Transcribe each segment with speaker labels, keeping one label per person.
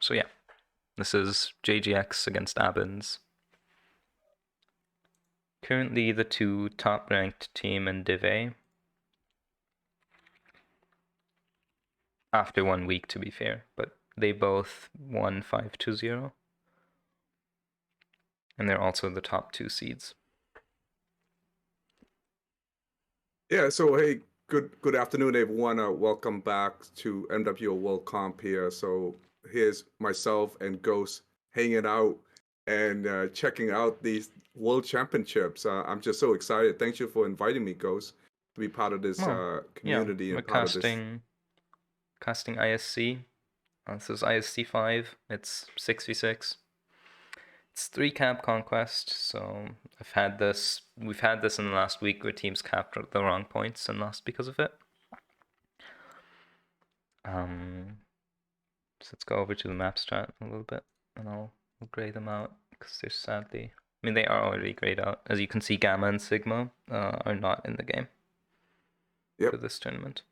Speaker 1: So yeah, this is JGX against ABINS. Currently the two top-ranked team in Div A. After 1 week, to be fair, but they both won 5-0. And they're also the top 2 seeds.
Speaker 2: Yeah, so hey, good afternoon, everyone. Welcome back to MWO World Comp here. So here's myself and Ghost hanging out and checking out these World Championships. I'm just so excited. Thank you for inviting me, Ghost, to be part of this community
Speaker 1: yeah, we're
Speaker 2: and part of this.
Speaker 1: casting ISC. This is ISC5. It's 6v6. It's 3 cap conquest, so we've had this in the last week where teams capped the wrong points and lost because of it. So let's go over to the map strat a little bit, and I'll grade them out, because they're sadly, I mean, they are already grayed out. As you can see, Gamma and Sigma are not in the game for this tournament.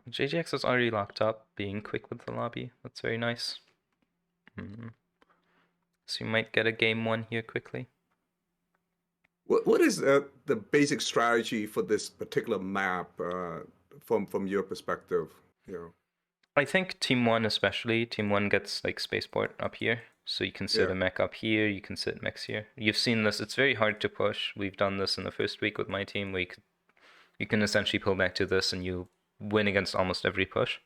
Speaker 1: JGX is already locked up, being quick with the lobby. That's very nice. So you might get a game 1 here quickly.
Speaker 2: What is the basic strategy for this particular map from your perspective?
Speaker 1: I think Team 1 especially, Team 1 gets like spaceport up here. So you can sit a mech up here, you can sit mechs here. You've seen this, it's very hard to push. We've done this in the first week with my team, where you can essentially pull back to this and you win against almost every push.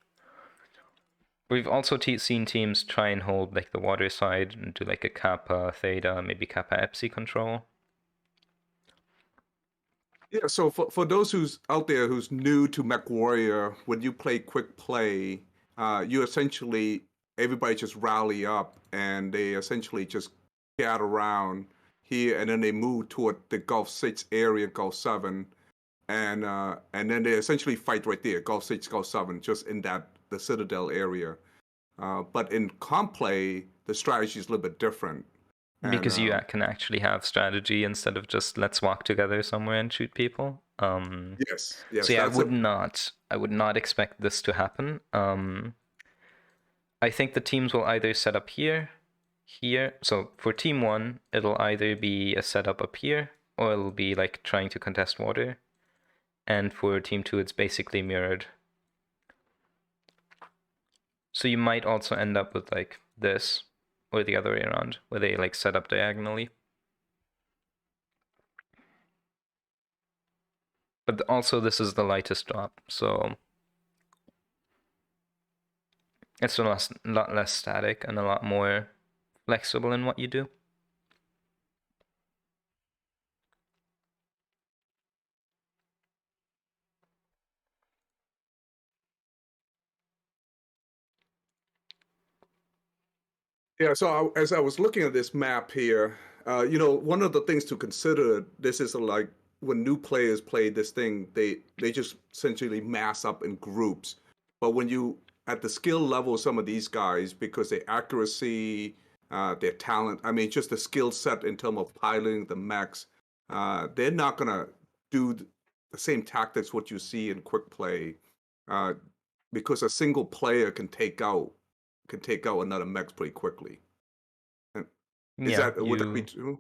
Speaker 1: We've also seen teams try and hold like the water side and do like a Kappa, Theta, maybe Kappa Epsi control.
Speaker 2: Yeah, so for those who's out there who's new to Mech Warrior, when you play quick play, you essentially, everybody just rally up and they essentially just gather around here, and then they move toward the Gulf 6 area, Gulf 7, and then they essentially fight right there, Gulf 6, Gulf 7, just in the Citadel area. But in comp play, the strategy is a little bit different.
Speaker 1: Because you can actually have strategy instead of just let's walk together somewhere and shoot people.
Speaker 2: Yes.
Speaker 1: So yeah, I would not expect this to happen. I think the teams will either set up here. So for team 1, it'll either be a setup up here, or it'll be like trying to contest water. And for team 2, it's basically mirrored. So you might also end up with like this, or the other way around, where they like set up diagonally. But also this is the lightest drop, so it's a lot less static and a lot more flexible in what you do.
Speaker 2: Yeah, so as I was looking at this map here, one of the things to consider, this is like when new players play this thing, they just essentially mass up in groups. But when you, at the skill level, some of these guys, because their accuracy, their talent, I mean, just the skill set in terms of piloting the mechs, they're not going to do the same tactics what you see in quick play, because a single player can take out another mech pretty quickly. Would that be true?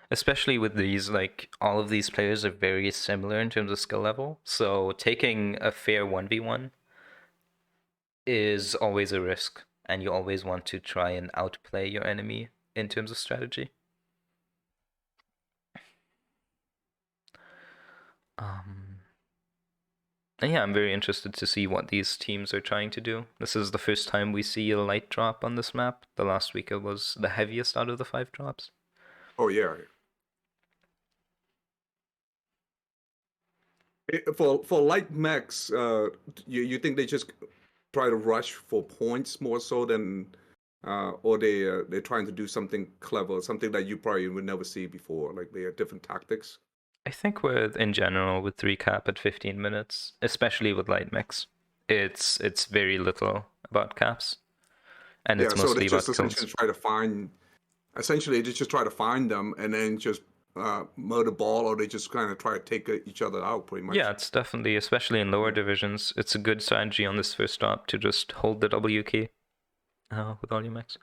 Speaker 1: Especially with these, like, all of these players are very similar in terms of skill level. So taking a fair 1v1 is always a risk, and you always want to try and outplay your enemy in terms of strategy. And yeah, I'm very interested to see what these teams are trying to do. This is the first time we see a light drop on this map. The last week it was the heaviest out of the 5 drops.
Speaker 2: Oh yeah. For light mechs, you think they just try to rush for points more so than, or they're trying to do something clever, something that you probably would never see before, like they have different tactics?
Speaker 1: I think in general, with 3 cap at 15 minutes, especially with light mechs, it's very little about caps, and it's mostly about kills.
Speaker 2: Essentially they just try to find them and then just murder ball, or they just kind of try to take each other out pretty much?
Speaker 1: Yeah, it's definitely, especially in lower divisions, it's a good strategy on this first drop to just hold the W key with all your mechs.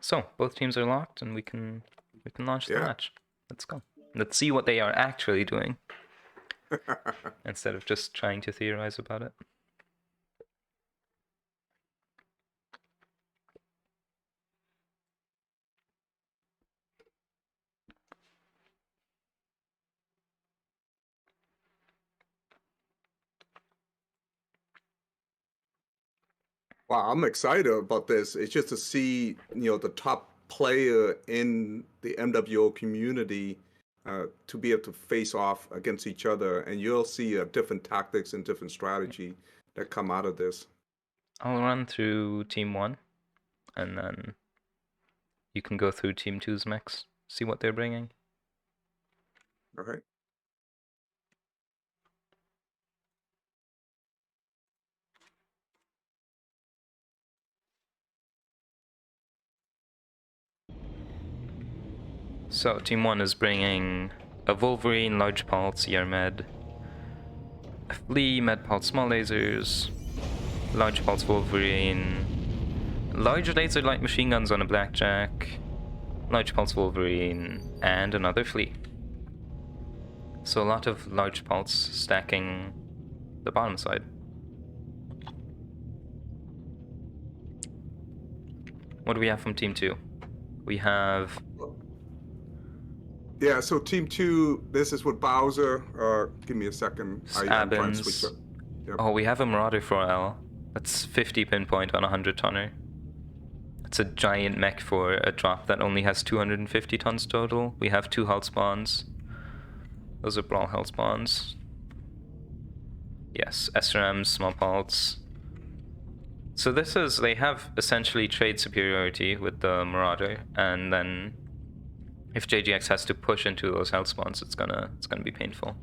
Speaker 1: So both teams are locked, and we can launch the match. Let's go. Let's see what they are actually doing instead of just trying to theorize about it.
Speaker 2: Wow, I'm excited about this. It's just to see, the top player in the MWO community to be able to face off against each other, and you'll see different tactics and different strategy that come out of this.
Speaker 1: I'll run through Team 1, and then you can go through Team 2's mechs, see what they're bringing.
Speaker 2: All right.
Speaker 1: So Team 1 is bringing a Wolverine, Large Pulse, ER Med, a Flea, Med Pulse, Small Lasers, Large Pulse Wolverine, Large Laser Light Machine Guns on a Blackjack, Large Pulse Wolverine, and another Flea. So a lot of Large Pulse stacking the bottom side. What do we have from Team 2? We have...
Speaker 2: Yeah, so Team 2, this is with Bowser. Give me a second. I'm trying to switch
Speaker 1: ABINS.
Speaker 2: up. Yep.
Speaker 1: Oh, we have a Marauder 4L. That's 50 pinpoint on a 100-tonner. It's a giant mech for a drop that only has 250 tons total. We have 2 health spawns. Those are brawl health spawns. Yes, SRMs, small pulse. So this is, they have essentially trade superiority with the Marauder, and then if JGX has to push into those health spawns, it's gonna be painful.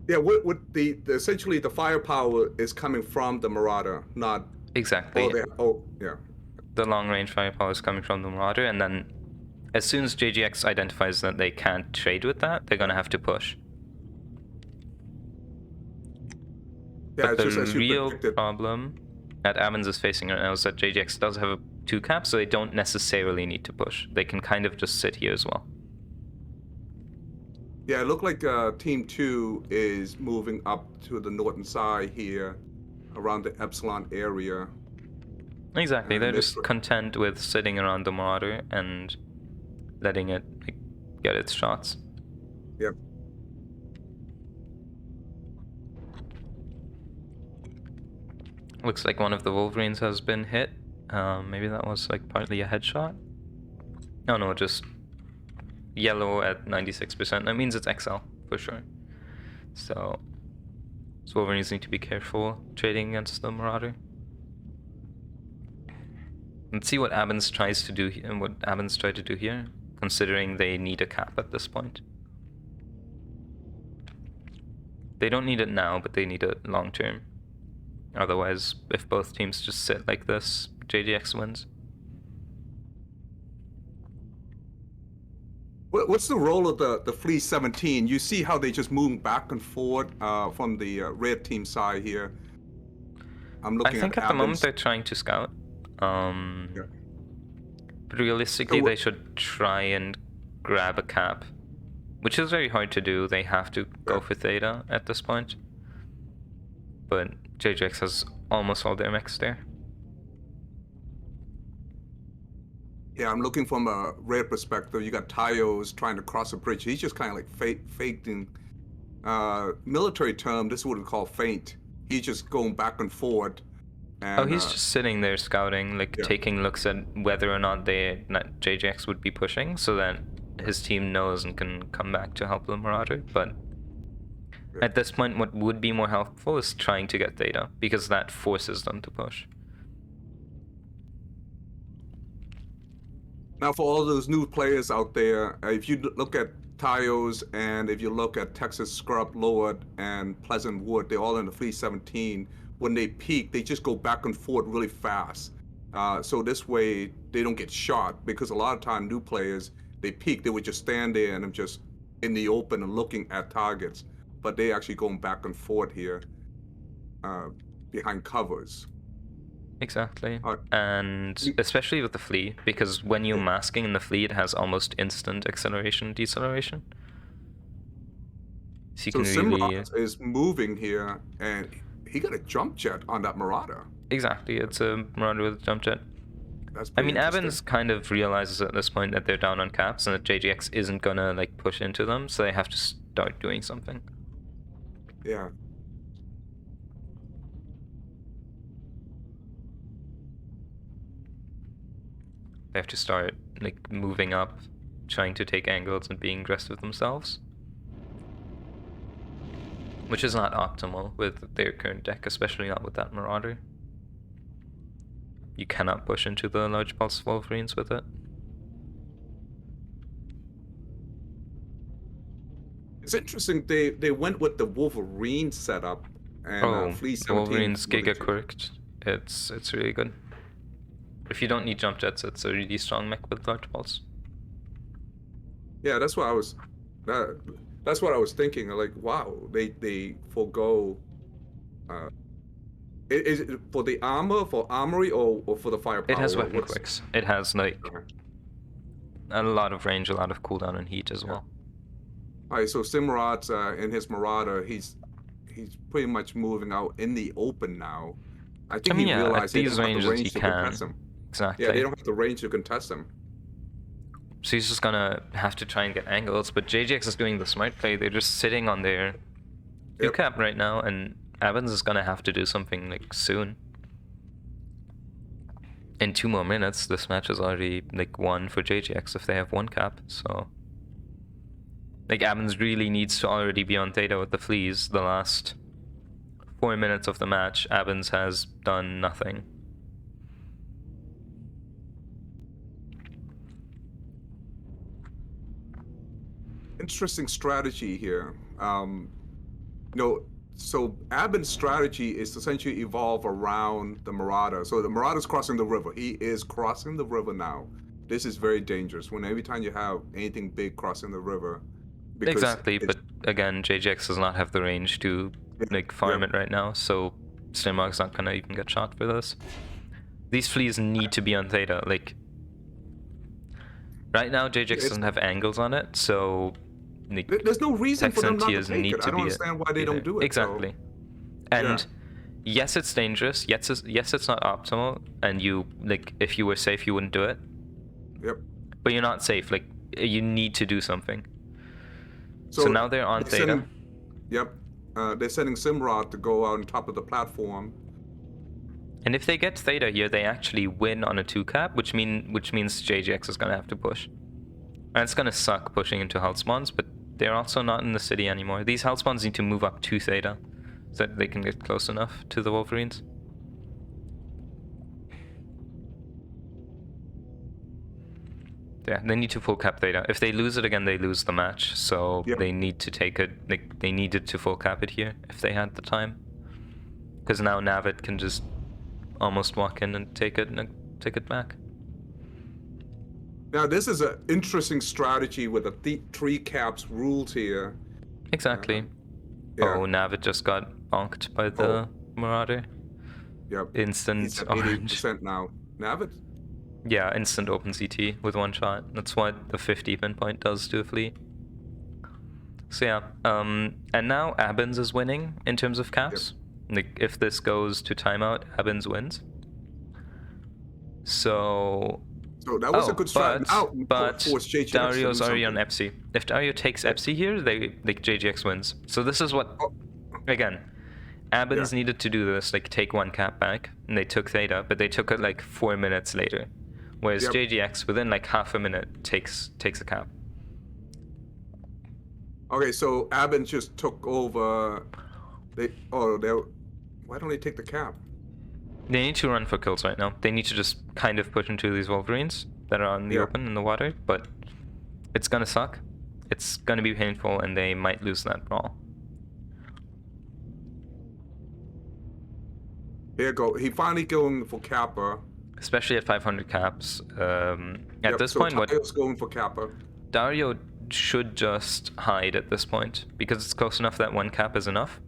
Speaker 2: Yeah, what the essentially the firepower is coming from the Marauder, not
Speaker 1: exactly.
Speaker 2: Yeah.
Speaker 1: The long range firepower is coming from the Marauder, and then as soon as JGX identifies that they can't trade with that, they're gonna have to push.
Speaker 2: Yeah,
Speaker 1: but
Speaker 2: it's
Speaker 1: the
Speaker 2: just as you
Speaker 1: real
Speaker 2: predicted.
Speaker 1: problem that ABINS is facing right now is that JGX does have a 2 cap, so they don't necessarily need to push. They can kind of just sit here as well.
Speaker 2: Yeah, it looked like Team 2 is moving up to the northern side here, around the Epsilon area.
Speaker 1: Exactly, they're just content with sitting around the Marauder and letting it get its shots.
Speaker 2: Yep.
Speaker 1: Looks like one of the Wolverines has been hit. Maybe that was like partly a headshot. No, just yellow at 96%. That means it's XL for sure. So Wolverines need to be careful trading against the Marauder. Let's see what ABINS tries to do and what ABINS try to do here, considering they need a cap at this point. They don't need it now, but they need it long term. Otherwise, if both teams just sit like this, JGX wins.
Speaker 2: What's the role of the Flea 17? You see how they just move back and forth from the red team side here. I'm looking
Speaker 1: I think at the moment they're trying to scout.
Speaker 2: Yeah.
Speaker 1: But realistically, they should try and grab a cap, which is very hard to do. They have to go for Theta at this point. But JGX has almost all their mechs there.
Speaker 2: Yeah, I'm looking from a red perspective. You got Tyos trying to cross a bridge. He's just kind of like faking. Military term, this is what we call feint. He's just going back and forth,
Speaker 1: Oh,
Speaker 2: and
Speaker 1: he's just sitting there scouting, like
Speaker 2: yeah,
Speaker 1: taking looks at whether or not JJX would be pushing, so that his team knows and can come back to help the Marauder. But
Speaker 2: yeah.
Speaker 1: at this point, what would be more helpful is trying to get data, because that forces them to push.
Speaker 2: Now, for all those new players out there, if you look at Tyos and if you look at Texas Scrub, Lord, and Pleasant Wood, they're all in the 317. When they peak, they just go back and forth really fast. So this way, they don't get shot, because a lot of time new players, they peak, they would just stand there and just in the open and looking at targets. But they actually going back and forth here behind covers.
Speaker 1: Exactly.
Speaker 2: Uh,
Speaker 1: And especially with the flea, because when you're
Speaker 2: yeah.
Speaker 1: masking in the flea, it has almost instant acceleration, deceleration. So you
Speaker 2: So
Speaker 1: can really...
Speaker 2: Simrod is moving here, and he got a jump jet on that Marauder.
Speaker 1: Exactly, it's a Marauder with a jump jet.
Speaker 2: That's
Speaker 1: I
Speaker 2: pretty
Speaker 1: mean,
Speaker 2: interesting.
Speaker 1: ABINS kind of realizes at this point that they're down on caps and that JGX isn't gonna like push into them, so they have to start doing something.
Speaker 2: Yeah.
Speaker 1: They have to start like moving up, trying to take angles and being aggressive themselves. Which is not optimal with their current deck, especially not with that Marauder. You cannot push into the large pulse Wolverines with it.
Speaker 2: It's interesting they went with the Wolverine setup and
Speaker 1: Oh,
Speaker 2: Flea
Speaker 1: the
Speaker 2: 17
Speaker 1: Wolverines
Speaker 2: for the
Speaker 1: Giga Quirked. It's really good. If you don't need jump jets, it's a really strong mech with large pulse.
Speaker 2: Yeah, that's what I was that's what I was thinking. Like, wow, they forego is it for the armor, for armory, or for the firepower?
Speaker 1: It has weapon
Speaker 2: What's
Speaker 1: quicks. It has like
Speaker 2: okay.
Speaker 1: a lot of range, a lot of cooldown and heat as
Speaker 2: Yeah.
Speaker 1: well.
Speaker 2: All right, so Simrad's in his Marauder, he's pretty much moving out in the open now. I
Speaker 1: I
Speaker 2: think he
Speaker 1: mean, yeah, at
Speaker 2: realized they
Speaker 1: these
Speaker 2: don't have the
Speaker 1: ranges he
Speaker 2: range to contest
Speaker 1: can.
Speaker 2: him. Yeah, they
Speaker 1: Exactly.
Speaker 2: don't have the range to contest him.
Speaker 1: So he's just gonna have to try and get angles, but JJX is doing the smart play. They're just sitting on their
Speaker 2: Yep.
Speaker 1: cap right now, and ABINS is gonna have to do something like soon. In 2 more minutes, this match is already like won for JJX if they have 1 cap, so... Like, ABINS really needs to already be on theta with the fleas. The last 4 minutes of the match, ABINS has done nothing.
Speaker 2: Interesting strategy here. So Abin's strategy is to essentially evolve around the Marauder. So the Marauder's crossing the river. He is crossing the river now. This is very dangerous. When every time you have anything big crossing the river, because
Speaker 1: Exactly,
Speaker 2: it's
Speaker 1: but again, JJX does not have the range to like farm
Speaker 2: yeah.
Speaker 1: it right now, so Slimog's not gonna even get shot for this. These fleas need to be on theta. Like, right now, JJX doesn't have angles on it, so like,
Speaker 2: There's no reason for them not to
Speaker 1: Texantias
Speaker 2: take
Speaker 1: need
Speaker 2: it. I
Speaker 1: to
Speaker 2: don't
Speaker 1: be
Speaker 2: understand why they don't
Speaker 1: there.
Speaker 2: do it.
Speaker 1: Exactly.
Speaker 2: So,
Speaker 1: And
Speaker 2: yeah.
Speaker 1: yes, it's dangerous. Yes, it's not optimal. And you like, if you were safe, you wouldn't do it.
Speaker 2: Yep.
Speaker 1: But you're not safe. Like, you need to do something. So now they're on theta.
Speaker 2: Yep. They're sending Simrod to go out on top of the platform.
Speaker 1: And if they get theta here, they actually win on a 2 cap, which means JJX is gonna have to push. And it's gonna suck pushing into health spawns, but they're also not in the city anymore. These health spawns need to move up to theta so that they can get close enough to the Wolverines. Yeah, they need to full cap theta. If they lose it again, they lose the match. So
Speaker 2: Yep.
Speaker 1: they need to take it. Like, they needed to full cap it here if they had the time. Because now Navid can just almost walk in and take it back.
Speaker 2: Now this is an interesting strategy with the 3 caps rules here.
Speaker 1: Exactly.
Speaker 2: Yeah.
Speaker 1: Oh, Navid just got bonked by the Marauder.
Speaker 2: Yep.
Speaker 1: Instant
Speaker 2: He's at
Speaker 1: orange.
Speaker 2: 80% now. Navid?
Speaker 1: Yeah, instant open CT with 1 shot. That's what the 50 pinpoint does to a flea. So yeah, and now ABINS is winning in terms of caps. Yep. Like, if this goes to timeout, ABINS wins. So
Speaker 2: So that was a good strat. Now force JGX to
Speaker 1: Dario's
Speaker 2: do
Speaker 1: already
Speaker 2: something.
Speaker 1: on Epsi. If Dario takes Epsi here, JGX wins. So this is what, again, ABINS needed to do this, like take one cap back, and they took Theta, but they took it like 4 minutes later. Whereas JGX, within like half a minute, takes a cap.
Speaker 2: Okay, so ABINS just took over. Why don't they take the cap?
Speaker 1: They need to run for kills right now. They need to just kind of push into these Wolverines that are on the open in the water, but it's gonna suck. It's gonna be painful, and they might lose that brawl.
Speaker 2: Here you go. He finally going for Kappa.
Speaker 1: Especially at 500 caps. At this point,
Speaker 2: Dario's going for Kappa.
Speaker 1: Dario should just hide at this point, because it's close enough that one cap is enough.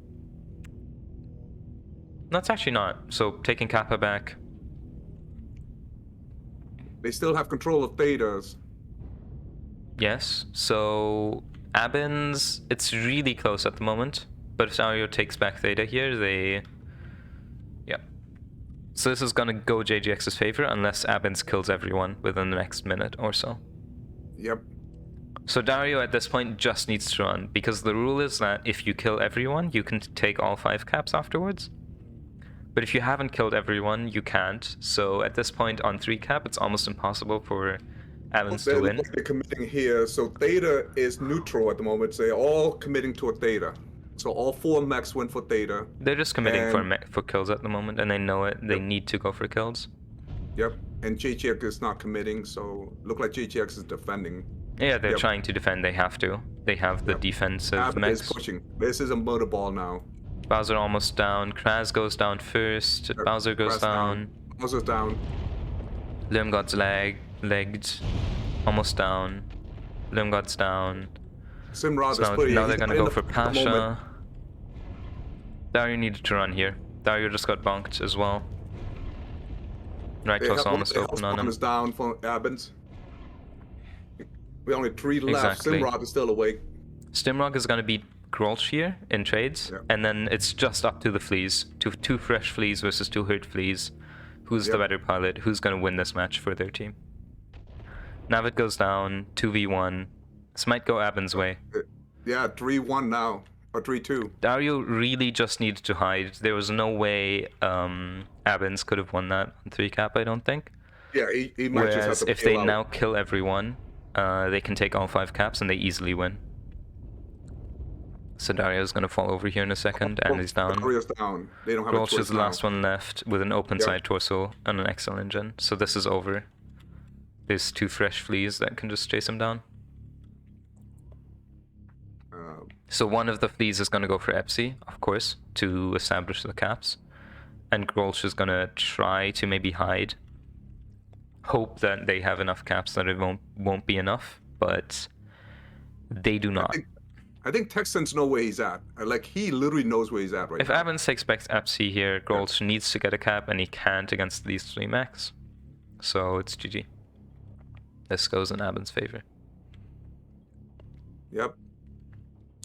Speaker 1: That's actually not. So taking Kappa back.
Speaker 2: They still have control of Thetas.
Speaker 1: Yes. So ABINS, it's really close at the moment. But if Dario takes back Theta here, so this is gonna go JGX's favor unless ABINS kills everyone within the next minute or so.
Speaker 2: Yep.
Speaker 1: So Dario at this point just needs to run, because the rule is that if you kill everyone, you can take all 5 caps afterwards. But if you haven't killed everyone, you can't. So at this point on 3 cap, it's almost impossible for ABINS to win.
Speaker 2: They're committing here. So Theta is neutral at the moment. So they're all committing to a Theta. So all 4 mechs went for Theta.
Speaker 1: They're just committing for kills at the moment, and they know it. They need to go for kills.
Speaker 2: Yep. And JGX is not committing, so look like JGX is defending.
Speaker 1: Yeah, they're trying to defend. They have to. They have the defensive mechs.
Speaker 2: Is pushing. This is a murder ball now.
Speaker 1: Bowser almost down. Kraz goes down first. Bowser goes down.
Speaker 2: Bowser's down.
Speaker 1: Limgod's legged. Almost down. Limgod's down.
Speaker 2: Simrod
Speaker 1: so now they're gonna go for Pasha. Dario needed to run here. Dario just got bonked as well. Right close almost open on him.
Speaker 2: Is down for ABINS. We only 3 left.
Speaker 1: Exactly.
Speaker 2: Simrod is still awake.
Speaker 1: Stimrock is gonna beat Grolsch here in trades, and then it's just up to the fleas. 2 fresh fleas versus 2 hurt fleas. Who's the better pilot? Who's gonna win this match for their team? Navid goes down, 2v1. This might go ABINS' way.
Speaker 2: Yeah, 3-1 now. Or 3-2.
Speaker 1: Dario really just needed to hide. There was no way ABINS could have won that on 3 cap, I don't think.
Speaker 2: Yeah, he might just have to
Speaker 1: if they now kill everyone, they can take all 5 caps and they easily win. So Dario's gonna fall over here in a second, and he's down.
Speaker 2: Dario's down. They don't have a choice
Speaker 1: is the last one left with an open side torso and an Excel engine. So this is over. There's 2 fresh fleas that can just chase him down. So one of the fleas is going to go for Epsi, of course, to establish the caps. And Grolsch is going to try to maybe hide. Hope that they have enough caps that it won't be enough, but they do not.
Speaker 2: I think Texans know where he's at. Like, he literally knows where he's at right now.
Speaker 1: If ABINS takes back Epsi here, Grolsch needs to get a cap, and he can't against these 3 mechs. So it's GG. This goes in ABINS' favor.
Speaker 2: Yep.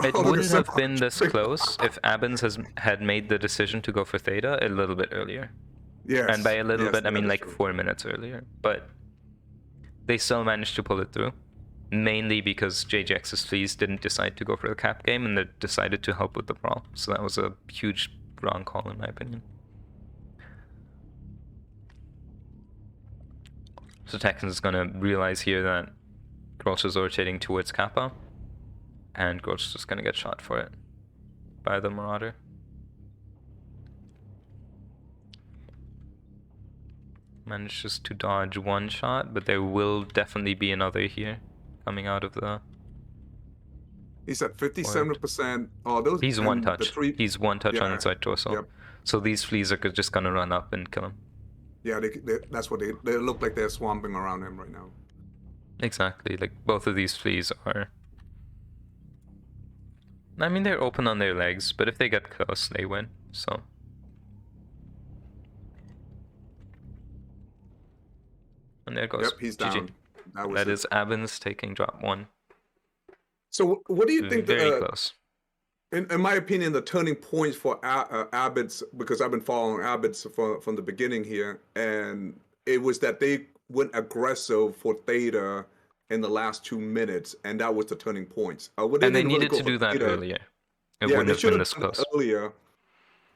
Speaker 1: It wouldn't have been this close if ABINS had made the decision to go for Theta a little bit earlier.
Speaker 2: Yes.
Speaker 1: And by a little bit, I mean like 4 minutes earlier. But they still managed to pull it through. Mainly because JGX's fleas didn't decide to go for the cap game, and they decided to help with the brawl. So that was a huge wrong call in my opinion. So Texans is going to realize here that Grolsch is rotating towards Kappa. And Grolsch is just going to get shot for it by the Marauder. Manages to dodge 1 shot, but there will definitely be another here coming out of the...
Speaker 2: He's at 57%. Oh, those.
Speaker 1: He's 1 touch. He's 1 touch on inside torso.
Speaker 2: Yep.
Speaker 1: So these fleas are just going to run up and kill him.
Speaker 2: Yeah, that's what they look like. They're swamping around him right now.
Speaker 1: Exactly. Like, both of these fleas are... I mean, they're open on their legs, but if they get close, they win, so... And there goes.
Speaker 2: Yep, he's down.
Speaker 1: GG. That is ABINS taking drop 1.
Speaker 2: So what do you think?
Speaker 1: Very close.
Speaker 2: In my opinion, the turning point for ABINS, because I've been following ABINS from the beginning here, and it was that they went aggressive for Theta in the last 2 minutes, and that was the turning points. Well, they
Speaker 1: And they
Speaker 2: didn't really
Speaker 1: needed
Speaker 2: go
Speaker 1: to
Speaker 2: for
Speaker 1: do that
Speaker 2: Theta.
Speaker 1: earlier. It
Speaker 2: Yeah,
Speaker 1: wouldn't
Speaker 2: they
Speaker 1: have
Speaker 2: should
Speaker 1: been
Speaker 2: have
Speaker 1: this
Speaker 2: done it
Speaker 1: close.
Speaker 2: earlier.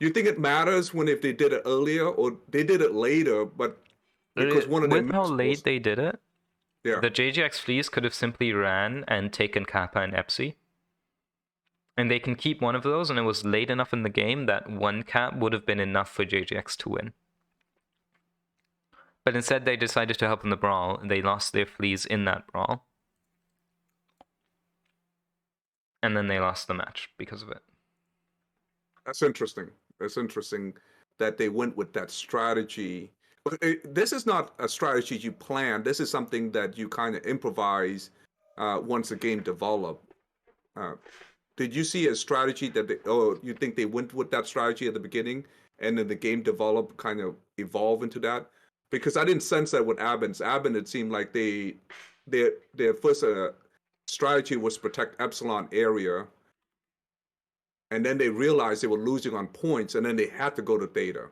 Speaker 2: You think it matters when if they did it earlier or they did it later, but because one of their
Speaker 1: With how
Speaker 2: maps
Speaker 1: late
Speaker 2: was,
Speaker 1: they did it,
Speaker 2: yeah,
Speaker 1: the JGX fleas could have simply ran and taken Kappa and Epsi. And they can keep one of those, and it was late enough in the game that one cap would have been enough for JGX to win. But instead, they decided to help in the brawl, and they lost their fleas in that brawl. And then they lost the match because of it.
Speaker 2: that's interesting. That's interesting that they went with that strategy. This is not a strategy you plan. This is something that you kind of improvise once the game developed. Uh, did you see a strategy that you think they went with that strategy at the beginning and then the game developed, kind of evolve into that? Because I didn't sense that with ABINS. ABINS, it seemed like their first strategy was protect Epsilon area, and then they realized they were losing on points, and then they had to go to Theta.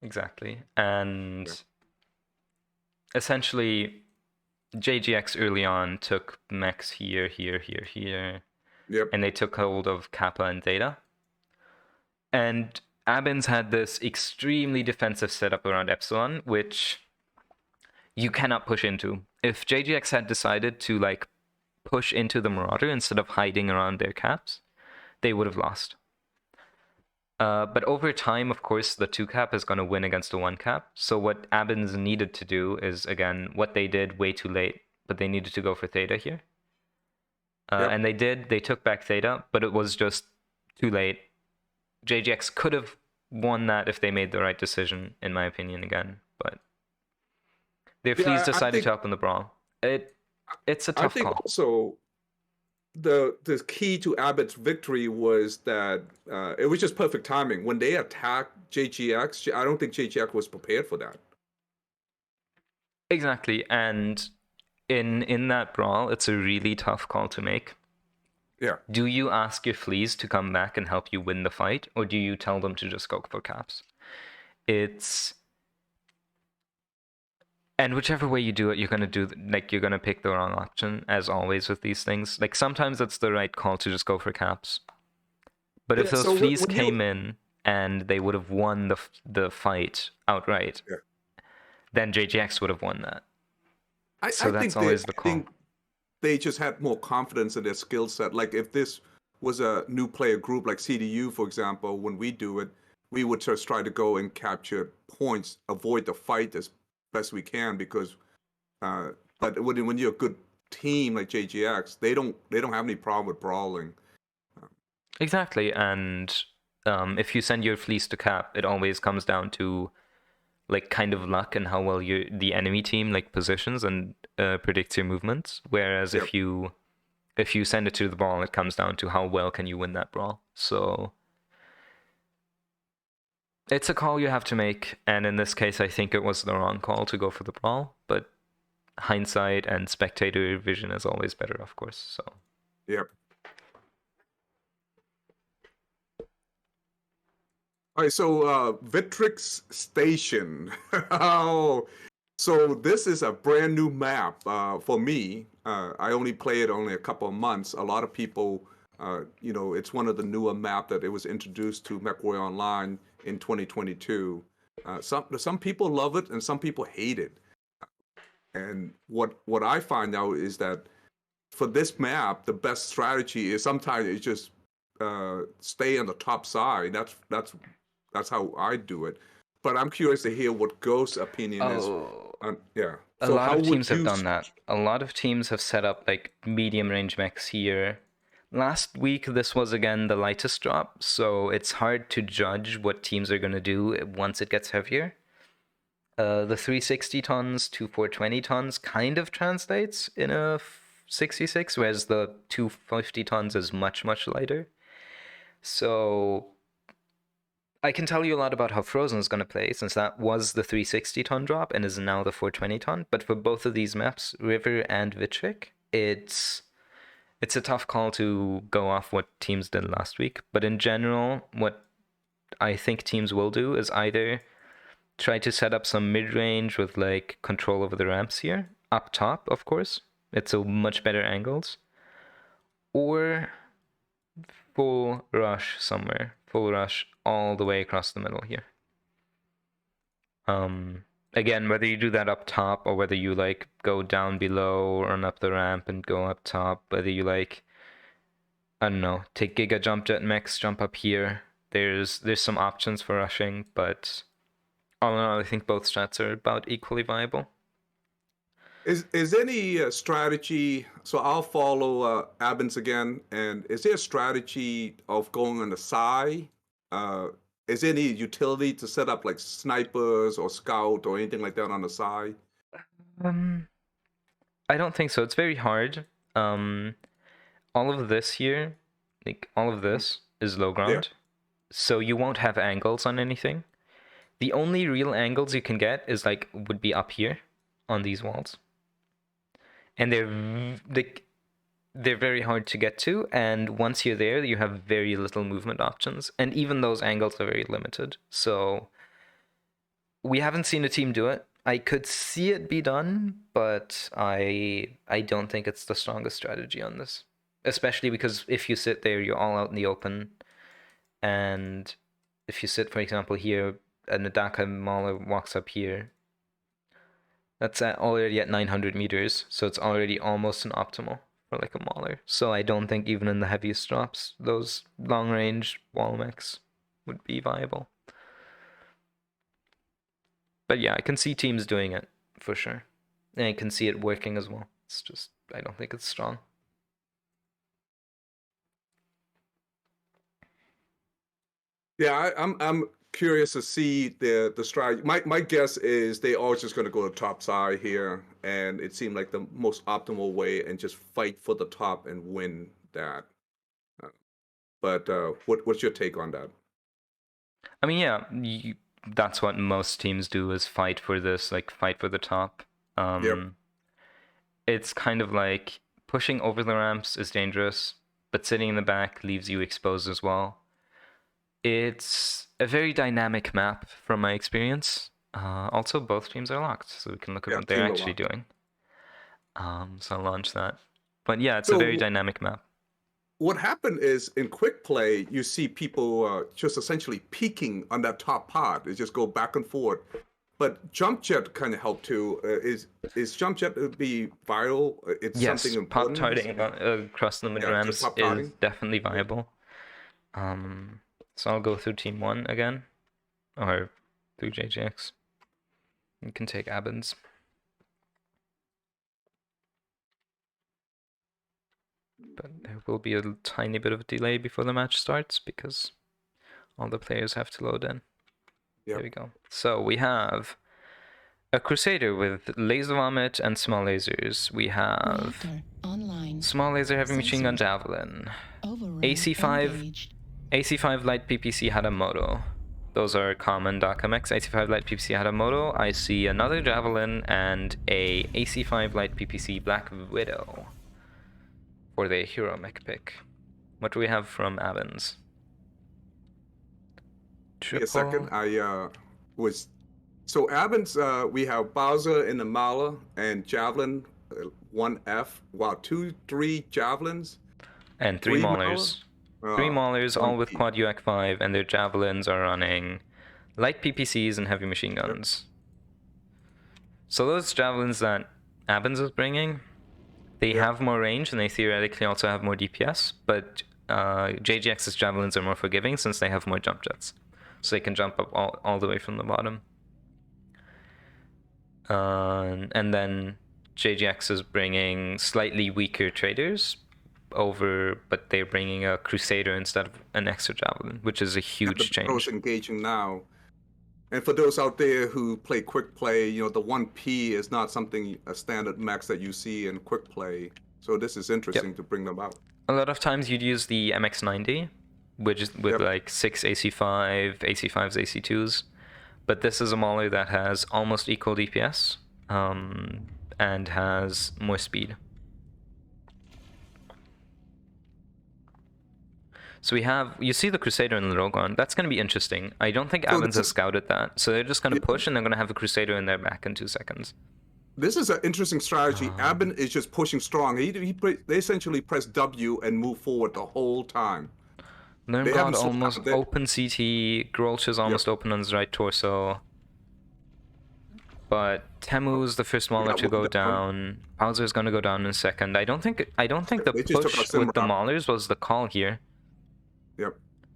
Speaker 1: Exactly. And
Speaker 2: Yeah.
Speaker 1: essentially, JGX early on took mechs here,
Speaker 2: Yep.
Speaker 1: and they took hold of Kappa and Theta. And ABINS had this extremely defensive setup around Epsilon, which you cannot push into. If JGX had decided to like push into the Marauder instead of hiding around their caps, they would have lost. But over time, of course, the 2 cap is going to win against the 1 cap. So what ABINS needed to do is, again, what they did way too late, but they needed to go for Theta here.
Speaker 2: Yep.
Speaker 1: And they did. They took back Theta, but it was just too late. JGX could have won that if they made the right decision, in my opinion, again. But their fleas
Speaker 2: Yeah,
Speaker 1: decided to help in the brawl. It's a
Speaker 2: I
Speaker 1: tough
Speaker 2: think
Speaker 1: call.
Speaker 2: also the key to Abbott's victory was that it was just perfect timing. When they attacked JGX, I don't think JGX was prepared for that.
Speaker 1: Exactly, and in that brawl, it's a really tough call to make.
Speaker 2: Yeah.
Speaker 1: Do you ask your fleas to come back and help you win the fight, or do you tell them to just go for caps? And whichever way you do it, you're gonna pick the wrong option, as always with these things. Like sometimes it's the right call to just go for caps. But if
Speaker 2: Yeah.
Speaker 1: those
Speaker 2: So
Speaker 1: fleas
Speaker 2: when you,
Speaker 1: came in and they would have won the fight outright,
Speaker 2: yeah,
Speaker 1: then JGX would have won that. So
Speaker 2: I
Speaker 1: that's
Speaker 2: think
Speaker 1: always the call.
Speaker 2: they just had more confidence in their skill set. Like if this was a new player group like CDU, for example, when we do it, we would just try to go and capture points, avoid the fight as best we can because uh, but when you're a good team like JGX, they don't have any problem with brawling.
Speaker 1: Exactly, and if you send your fleece to cap, it always comes down to like kind of luck and how well the enemy team like positions and predicts your movements. Whereas
Speaker 2: Yep.
Speaker 1: if you send it to the ball, it comes down to how well can you win that brawl. So it's a call you have to make, and in this case, I think it was the wrong call to go for the brawl. But hindsight and spectator vision is always better, of course. So
Speaker 2: Yep. All right, so Victrix Station. Oh, so this is a brand new map for me. I only played only a couple of months. A lot of people, it's one of the newer map that it was introduced to MechWarrior Online in 2022. Some people love it and some people hate it. And what I find out is that for this map, the best strategy is sometimes it's just stay on the top side. That's how I do it. But I'm curious to hear what Ghost's opinion is. Yeah.
Speaker 1: a
Speaker 2: So
Speaker 1: lot
Speaker 2: how
Speaker 1: of
Speaker 2: would
Speaker 1: teams have
Speaker 2: you?
Speaker 1: done that. A lot of teams have set up like medium range mechs here. Last week, this was again the lightest drop, so it's hard to judge what teams are going to do once it gets heavier. The 360 tons to 420 tons kind of translates in a 66, whereas the 250 tons is much, much lighter. So I can tell you a lot about how Frozen is going to play, since that was the 360 ton drop and is now the 420 ton. But for both of these maps, River and Vitric, it's It's a tough call to go off what teams did last week, but in general, what I think teams will do is either try to set up some mid-range with like control over the ramps here, up top, of course. It's a much better angles. Or full rush somewhere. Full rush all the way across the middle here. Again, whether you do that up top or whether you like go down below, run up the ramp and go up top, whether you like, I don't know, take Giga Jump Jet Mix, jump up here. There's some options for rushing, but all in all, I think both strats are about equally viable.
Speaker 2: Is any strategy? So I'll follow ABINS again. And is there a strategy of going on the side? Uh, is there any utility to set up like snipers or scout or anything like that on the side?
Speaker 1: I don't think so. It's very hard. All of this here, like all of this is low ground, so you won't have angles on anything. The only real angles you can get is like would be up here on these walls, and they're very hard to get to. And once you're there, you have very little movement options, and even those angles are very limited. So we haven't seen a team do it. I could see it be done, but I don't think it's the strongest strategy on this. Especially because if you sit there, you're all out in the open. And if you sit, for example, here, and the Daka Mauler walks up here, that's already at 900 meters, so it's already almost an optimal for like a Mauler. So I don't think even in the heaviest drops, those long-range wall mechs would be viable. But yeah, I can see teams doing it for sure. And I can see it working as well. It's just, I don't think it's strong.
Speaker 2: Yeah, I'm curious to see the strategy. My guess is they are just going to go to top side here, and it seemed like the most optimal way, and just fight for the top and win that. Uh, But what's your take on that?
Speaker 1: I mean, yeah, that's what most teams do is fight for this, like fight for the top.
Speaker 2: Yep.
Speaker 1: It's kind of like pushing over the ramps is dangerous, but sitting in the back leaves you exposed as well. It's a very dynamic map from my experience. Also, both teams are locked, so we can look at
Speaker 2: Yeah,
Speaker 1: what they're
Speaker 2: team
Speaker 1: actually
Speaker 2: lock.
Speaker 1: doing. So I'll launch that. But yeah, it's a
Speaker 2: So
Speaker 1: very dynamic map.
Speaker 2: what happened is in quick play, you see people just essentially peeking on that top part. They just go back and forth. But jump jet kind of help too. Is jump jet to be viral? It's something
Speaker 1: Yes, pop
Speaker 2: important.
Speaker 1: tarting across the mid
Speaker 2: Yeah, just
Speaker 1: ramps
Speaker 2: pop
Speaker 1: is
Speaker 2: tarting.
Speaker 1: definitely
Speaker 2: Yeah.
Speaker 1: viable. So I'll go through team 1 again, or through JJX. You can take ABINS. But there will be a tiny bit of a delay before the match starts because all the players have to load in.
Speaker 2: Yep.
Speaker 1: There we go. So we have a Crusader with laser vomit and small lasers. We have small laser heavy machine gun javelin. AC5 light PPC Hadamoto. Those are common Dakamex. AC5 light PPC Hadamoto. I see another javelin and a AC5 light PPC Black Widow for the hero mech pick. What do we have from ABINS?
Speaker 2: Give me a second. I was so ABINS. We have Bowser in the Mala and Javelin 1F. Wow, 2, 3 javelins.
Speaker 1: And 3
Speaker 2: Mala.
Speaker 1: Maulers. 3 Maulers, all with
Speaker 2: 1P.
Speaker 1: quad UAC5, and their javelins are running light PPCs and heavy machine guns. So those javelins that ABINS is bringing, they have more range and they theoretically also have more DPS, but JGX's javelins are more forgiving since they have more jump jets. So they can jump up all the way from the bottom. And then JGX is bringing slightly weaker traders over, but they're bringing a Crusader instead of an extra javelin, which is a huge change.
Speaker 2: Pros engaging now. And for those out there who play quick play, you know, the 1P is not something, a standard max that you see in quick play. So this is interesting to bring them out.
Speaker 1: A lot of times you'd use the MX90, which is with like 6 AC5, AC5s, AC2s. But this is a Mauler that has almost equal DPS and has more speed. So we have, you see the Crusader and the Rogon. That's going to be interesting. I don't think
Speaker 2: So
Speaker 1: ABINS
Speaker 2: this
Speaker 1: has
Speaker 2: is
Speaker 1: scouted that. So they're just going to
Speaker 2: yeah,
Speaker 1: push and they're going to have a Crusader in their back in 2 seconds.
Speaker 2: this is an interesting strategy.
Speaker 1: Um,
Speaker 2: Abin is just pushing strong. They essentially press W and move forward the whole time. They
Speaker 1: Lerngod
Speaker 2: haven't slowed
Speaker 1: almost
Speaker 2: down.
Speaker 1: open CT. Grolsch is
Speaker 2: Yep.
Speaker 1: almost open on his right torso. But
Speaker 2: Oh,
Speaker 1: Temu's the first
Speaker 2: we
Speaker 1: mauler
Speaker 2: got
Speaker 1: to
Speaker 2: one
Speaker 1: go
Speaker 2: down.
Speaker 1: down. Bowser's gonna go down in a second. I don't think the
Speaker 2: They just took out
Speaker 1: push with the
Speaker 2: Simrap.
Speaker 1: maulers was the call here,
Speaker 2: Yep.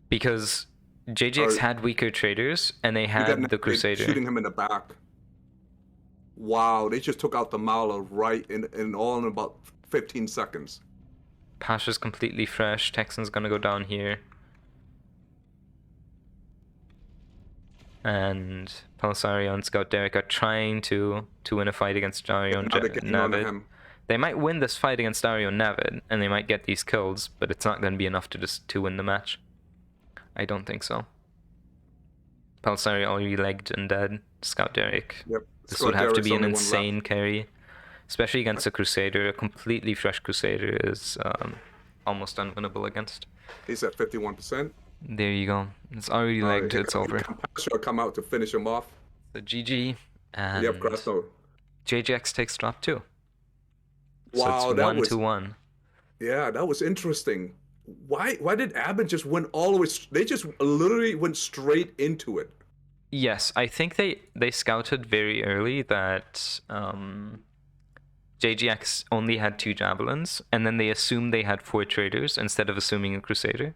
Speaker 1: because JGX
Speaker 2: Uh,
Speaker 1: had weaker traders and they
Speaker 2: we got
Speaker 1: had the
Speaker 2: Nate
Speaker 1: Crusader.
Speaker 2: shooting him in the back. Wow, they just took out the Mauler right in all in about 15 seconds.
Speaker 1: Pasha's completely fresh. Texan's gonna go down here. And Palisari and Scout Derek are trying to win a fight against Dario and
Speaker 2: Now they're getting onto
Speaker 1: Navid.
Speaker 2: him.
Speaker 1: They might win this fight against Dario and Navid, and they might get these kills, but it's not going to be enough to win the match. I don't think so. Palisari already legged and dead. Scout Derek.
Speaker 2: Yep.
Speaker 1: This
Speaker 2: Scott
Speaker 1: would have to
Speaker 2: Derek's
Speaker 1: be an
Speaker 2: only one left.
Speaker 1: insane carry, especially against a Crusader. A completely fresh Crusader is almost unwinnable against.
Speaker 2: He's at 51%.
Speaker 1: There you go. It's already legged. It's over.
Speaker 2: Pasha come out to finish him off.
Speaker 1: The GG. And
Speaker 2: Yep, Krasno.
Speaker 1: JGX takes drop 2. So
Speaker 2: Wow,
Speaker 1: it's
Speaker 2: that
Speaker 1: 1
Speaker 2: was
Speaker 1: to 1.
Speaker 2: yeah, that was interesting. Why did Abin just went all the way? They just literally went straight into it.
Speaker 1: Yes, I think they scouted very early that JGX only had 2 javelins, and then they assumed they had 4 traders instead of assuming a Crusader.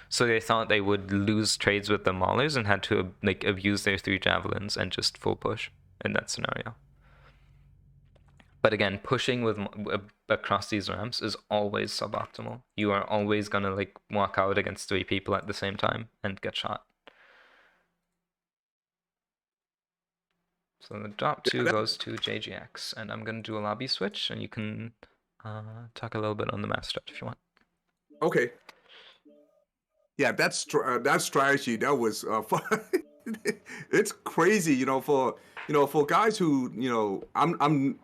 Speaker 1: So they thought they would lose trades with the maulers and had to like abuse their 3 javelins and just full push in that scenario. But again, pushing with across these ramps is always suboptimal. You are always gonna like walk out against 3 people at the same time and get shot. So the drop 2 goes to JGX, and I'm gonna do a lobby switch, and you can talk a little bit on the map strat if you want.
Speaker 2: Okay. Yeah, that strategy that was it's crazy, for guys who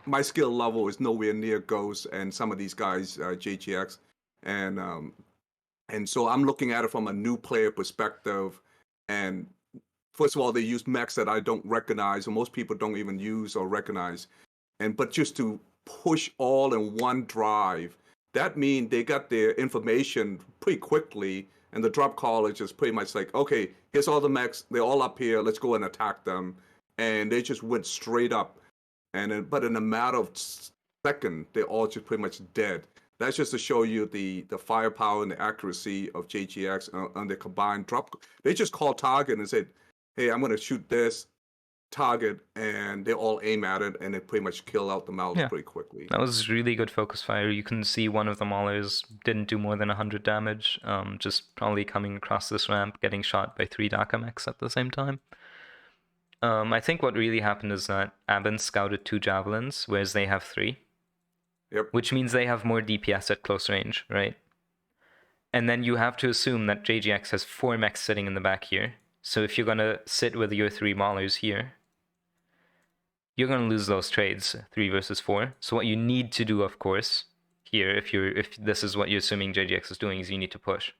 Speaker 2: my skill level is nowhere near Ghost and some of these guys JGX, and so I'm looking at it from a new player perspective. And first of all, they use mechs that I don't recognize, or most people don't even use or recognize, but just to push all in one drive, that means they got their information pretty quickly, and the drop call is just pretty much like, okay, here's all the mechs, they're all up here, let's go and attack them, and they just went straight up, but in a matter of second, they're all just pretty much dead. That's just to show you the firepower and the accuracy of JGX on the combined drop. They just called target and said, hey, I'm going to shoot this target, and they all aim at it, and they pretty much kill out the mouse pretty quickly.
Speaker 1: That was really good focus fire. You can see one of the maulers didn't do more than 100 damage, just probably coming across this ramp, getting shot by 3 Daka mechs at the same time. I think what really happened is that ABINS scouted 2 javelins, whereas they have 3.
Speaker 2: Yep.
Speaker 1: Which means they have more DPS at close range, right? And then you have to assume that JGX has 4 mechs sitting in the back here. So if you're gonna sit with your 3 maulers here, you're gonna lose those trades, 3 versus 4. So what you need to do, of course, here, if this is what you're assuming JGX is doing, is you need to push.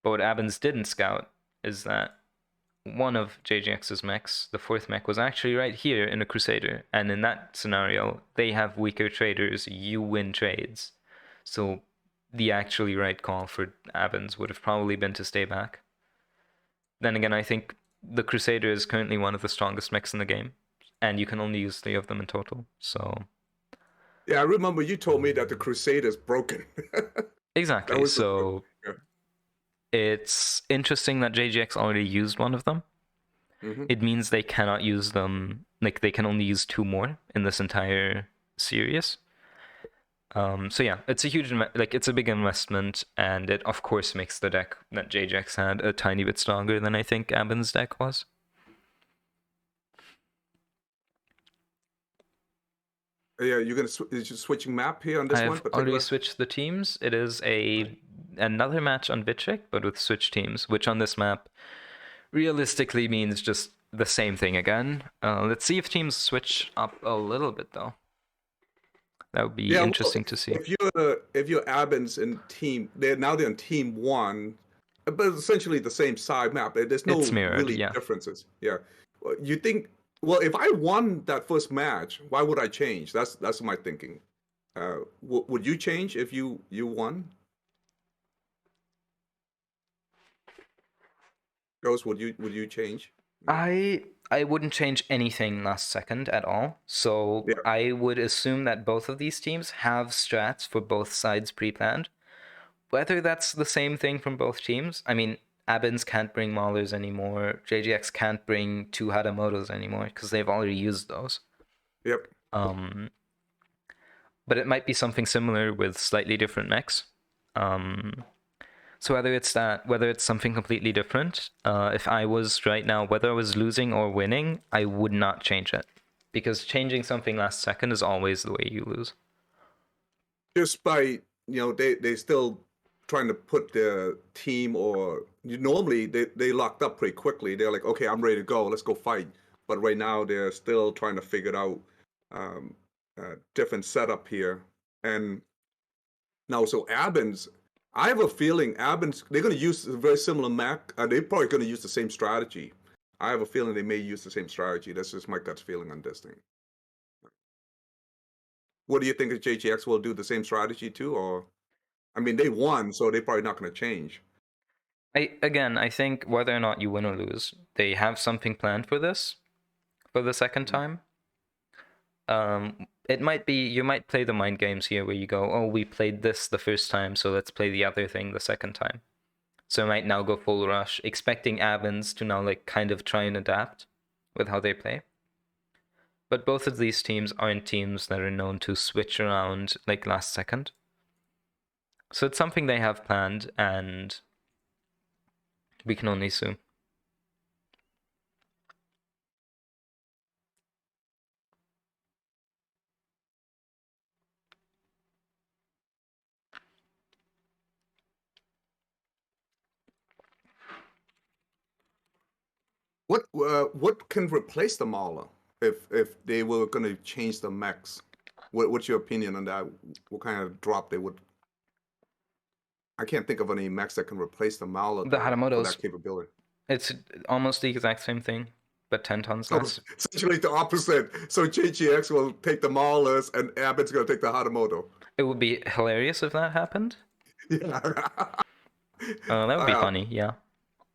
Speaker 1: But what ABINS didn't scout is that one of JGX's mechs, the 4th mech, was actually right here in a Crusader. And in that scenario, they have weaker traders, you win trades. So the actually right call for ABINS would have probably been to stay back. Then again, I think the Crusader is currently one of the strongest mechs in the game, and you can only use 3 of them in total, so...
Speaker 2: Yeah, I remember you told me that the Crusader is broken.
Speaker 1: Exactly, so... Yeah. It's interesting that JGX already used one of them. Mm-hmm. It means they cannot use them, like they can only use 2 more in this entire series. So yeah, it's a huge, it's a big investment, and it of course makes the deck that JGX had a tiny bit stronger than I think ABINS' deck was.
Speaker 2: Yeah, you're gonna is you switching map here on this one?
Speaker 1: I've already switched the teams. It is another match on Vitric, but with switch teams, which on this map realistically means just the same thing again. Let's see if teams switch up a little bit though. That would be
Speaker 2: Yeah, well,
Speaker 1: interesting to see.
Speaker 2: if you're Abbins and team, they're in team one, but essentially the same side map. There's
Speaker 1: It's
Speaker 2: no
Speaker 1: mirrored,
Speaker 2: really
Speaker 1: yeah.
Speaker 2: differences. Yeah, you think? Well, if I won that first match, why would I change? That's my thinking. Would you change if you won? Ghost, would you change? Yeah.
Speaker 1: I wouldn't change anything last second at all. So
Speaker 2: Yeah.
Speaker 1: I would assume that both of these teams have strats for both sides pre-planned. Whether that's the same thing from both teams, I mean, ABINS can't bring Maulers anymore. JGX can't bring two Hadamotos anymore because they've already used those.
Speaker 2: Yep.
Speaker 1: Um, but it might be something similar with slightly different mechs. So whether it's that, whether it's something completely different, if I was right now, whether I was losing or winning, I would not change it. Because changing something last second is always the way you lose.
Speaker 2: Just by they still trying to put their team or normally they locked up pretty quickly. They're like, okay, I'm ready to go. Let's go fight. But right now they're still trying to figure out different setup here. And now, so Abbins, I have a feeling Abbins they're going to use a very similar Mac. They're probably going to use the same strategy. I have a feeling they may use the same strategy. That's just my gut feeling on this thing. What do you think of JGX will do the same strategy too, or I mean, they won, so they're probably not going to change.
Speaker 1: I think whether or not you win or lose, they have something planned for this for the second time. It might be you might play the mind games here where you go, oh, we played this the first time, so let's play the other thing the second time. So I might now go full rush, expecting ABINS to now like kind of try and adapt with how they play. But both of these teams aren't teams that are known to switch around like last second. So it's something they have planned, and we can only assume.
Speaker 2: What can replace the Mauler if they were going to change the mechs? What's your opinion on that? What kind of drop they would? I can't think of any mechs that can replace the Mauler
Speaker 1: The
Speaker 2: for
Speaker 1: Hadamotos,
Speaker 2: that capability.
Speaker 1: it's almost the exact same thing, but 10 tons
Speaker 2: So
Speaker 1: less.
Speaker 2: essentially the opposite. So JGX will take the Maulers and Abbott's going to take the Hadamoto.
Speaker 1: It would be hilarious if that happened.
Speaker 2: Yeah.
Speaker 1: That would be funny, yeah.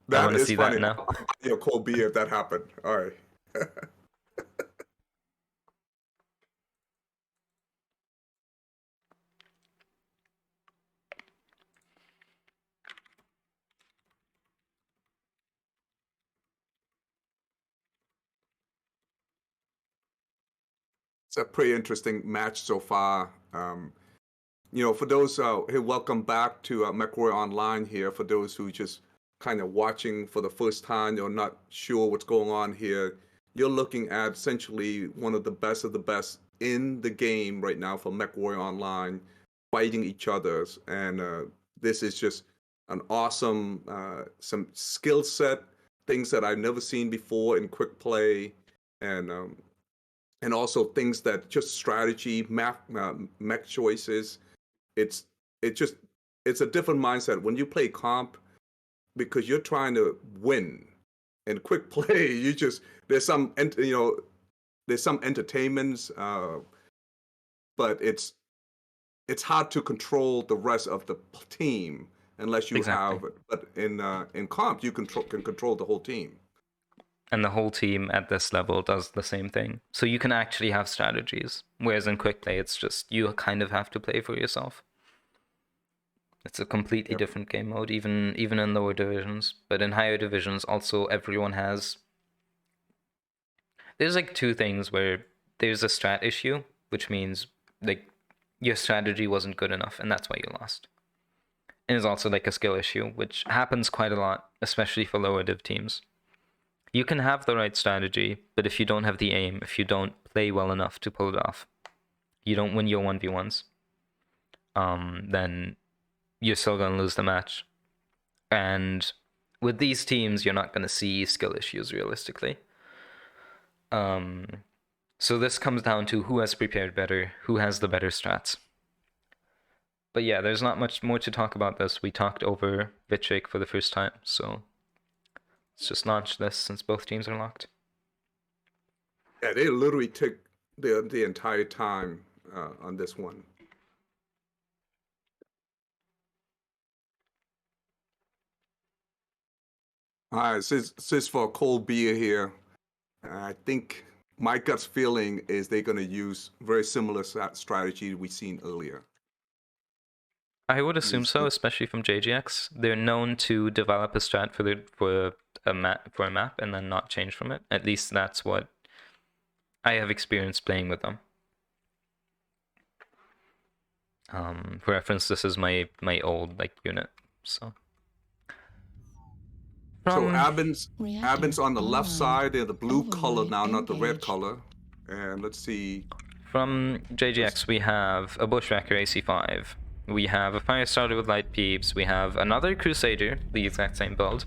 Speaker 1: I
Speaker 2: That
Speaker 1: want to
Speaker 2: is
Speaker 1: see that
Speaker 2: funny.
Speaker 1: now.
Speaker 2: I'll buy you a cold beer if that happened. All right. It's a pretty interesting match so far. For those hey, welcome back to MechWarrior Online here. For those who just kind of watching for the first time or not sure what's going on here, you're looking at essentially one of the best in the game right now for MechWarrior Online, fighting each other's, and this is just an awesome some skill set things that I've never seen before in quick play, and also things that just strategy, mech choices. It's it just it's a different mindset when you play comp because you're trying to win. In quick play, you just there's some entertainments, but it's hard to control the rest of the team unless you
Speaker 1: Exactly.
Speaker 2: have it. But in comp, you can control the whole team.
Speaker 1: And the whole team at this level does the same thing. So you can actually have strategies. Whereas in quick play, it's just you kind of have to play for yourself. It's a completely
Speaker 2: Yep.
Speaker 1: different game mode, even in lower divisions. But in higher divisions, also everyone has. There's like two things where there's a strat issue, which means like your strategy wasn't good enough, and that's why you lost. And there's also like a skill issue, which happens quite a lot, especially for lower div teams. You can have the right strategy, but if you don't have the aim, if you don't play well enough to pull it off, you don't win your 1v1s, then you're still going to lose the match. And with these teams, you're not going to see skill issues realistically. So this comes down to who has prepared better, who has the better strats. But yeah, there's not much more to talk about this. We talked over Vitrik for the first time, so let's just launch this since both teams are locked.
Speaker 2: Yeah, they literally took the entire time on this one. All right, since for a cold beer here, I think my gut's feeling is they're going to use very similar strategy we've seen earlier.
Speaker 1: I would assume so, especially from JGX. They're known to develop a strat for a map and then not change from it. At least that's what I have experienced playing with them. For reference, this is my old unit. So
Speaker 2: ABINS on the left side, they're the blue color now, not the red color. And let's see.
Speaker 1: From JGX, we have a Bushwhacker AC5. We have a Firestarter with light peeps. We have another Crusader, the exact same build.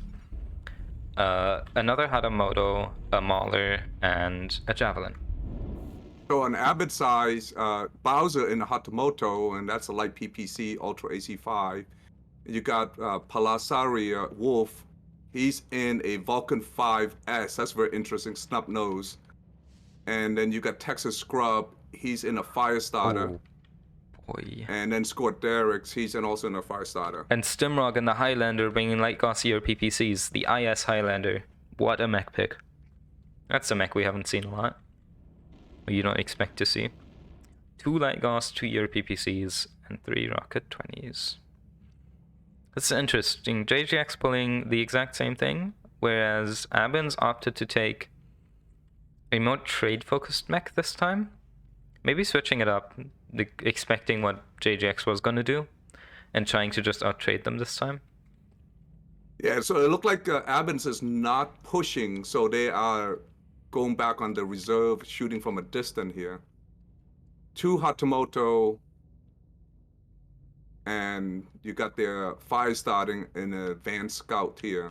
Speaker 1: Another Hatamoto, a Mauler, and a Javelin.
Speaker 2: So on Abbott size, Bowser in the Hatamoto, and that's a light PPC Ultra AC5. You got Palasaria Wolf. He's in a Vulcan 5S. That's very interesting, snub nose. And then you got Texas Scrub. He's in a Firestarter.
Speaker 1: Oh boy.
Speaker 2: And then Scott Derricks. He's also in a Firestarter.
Speaker 1: And Stimrog and the Highlander bringing light Gaussier PPCs. The IS Highlander. What a mech pick. That's a mech we haven't seen a lot. You don't expect to see. 2 light Gauss, 2 year PPCs, and 3 rocket 20s. That's interesting. JGX pulling the exact same thing, whereas ABINS opted to take a more trade-focused mech this time. Maybe switching it up, expecting what JGX was going to do, and trying to just out-trade them this time.
Speaker 2: Yeah, so it looked like ABINS is not pushing, so they are going back on the reserve, shooting from a distance here. 2 Hatamoto, and you got their fire starting in an advanced scout here.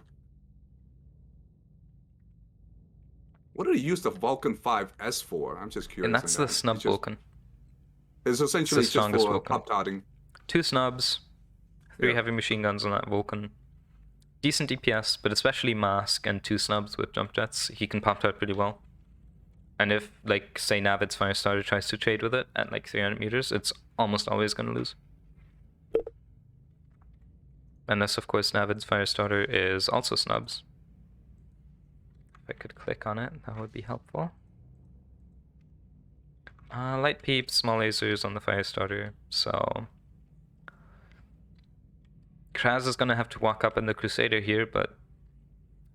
Speaker 2: What do they use the Vulcan 5S for? I'm just curious.
Speaker 1: And that's the snub Vulcan.
Speaker 2: It's essentially
Speaker 1: it's
Speaker 2: just for pop-tarting.
Speaker 1: 2 snubs, 3 heavy machine guns on that Vulcan. Decent DPS, but especially mask and 2 snubs with jump jets, he can pop tart pretty well. And if, say Navid's Firestarter tries to trade with it at 300 meters, it's almost always going to lose. Unless, of course, Navid's Firestarter is also snubs. If I could click on it, that would be helpful. Light peeps, small lasers on the Firestarter, so... Kraz is going to have to walk up in the Crusader here, but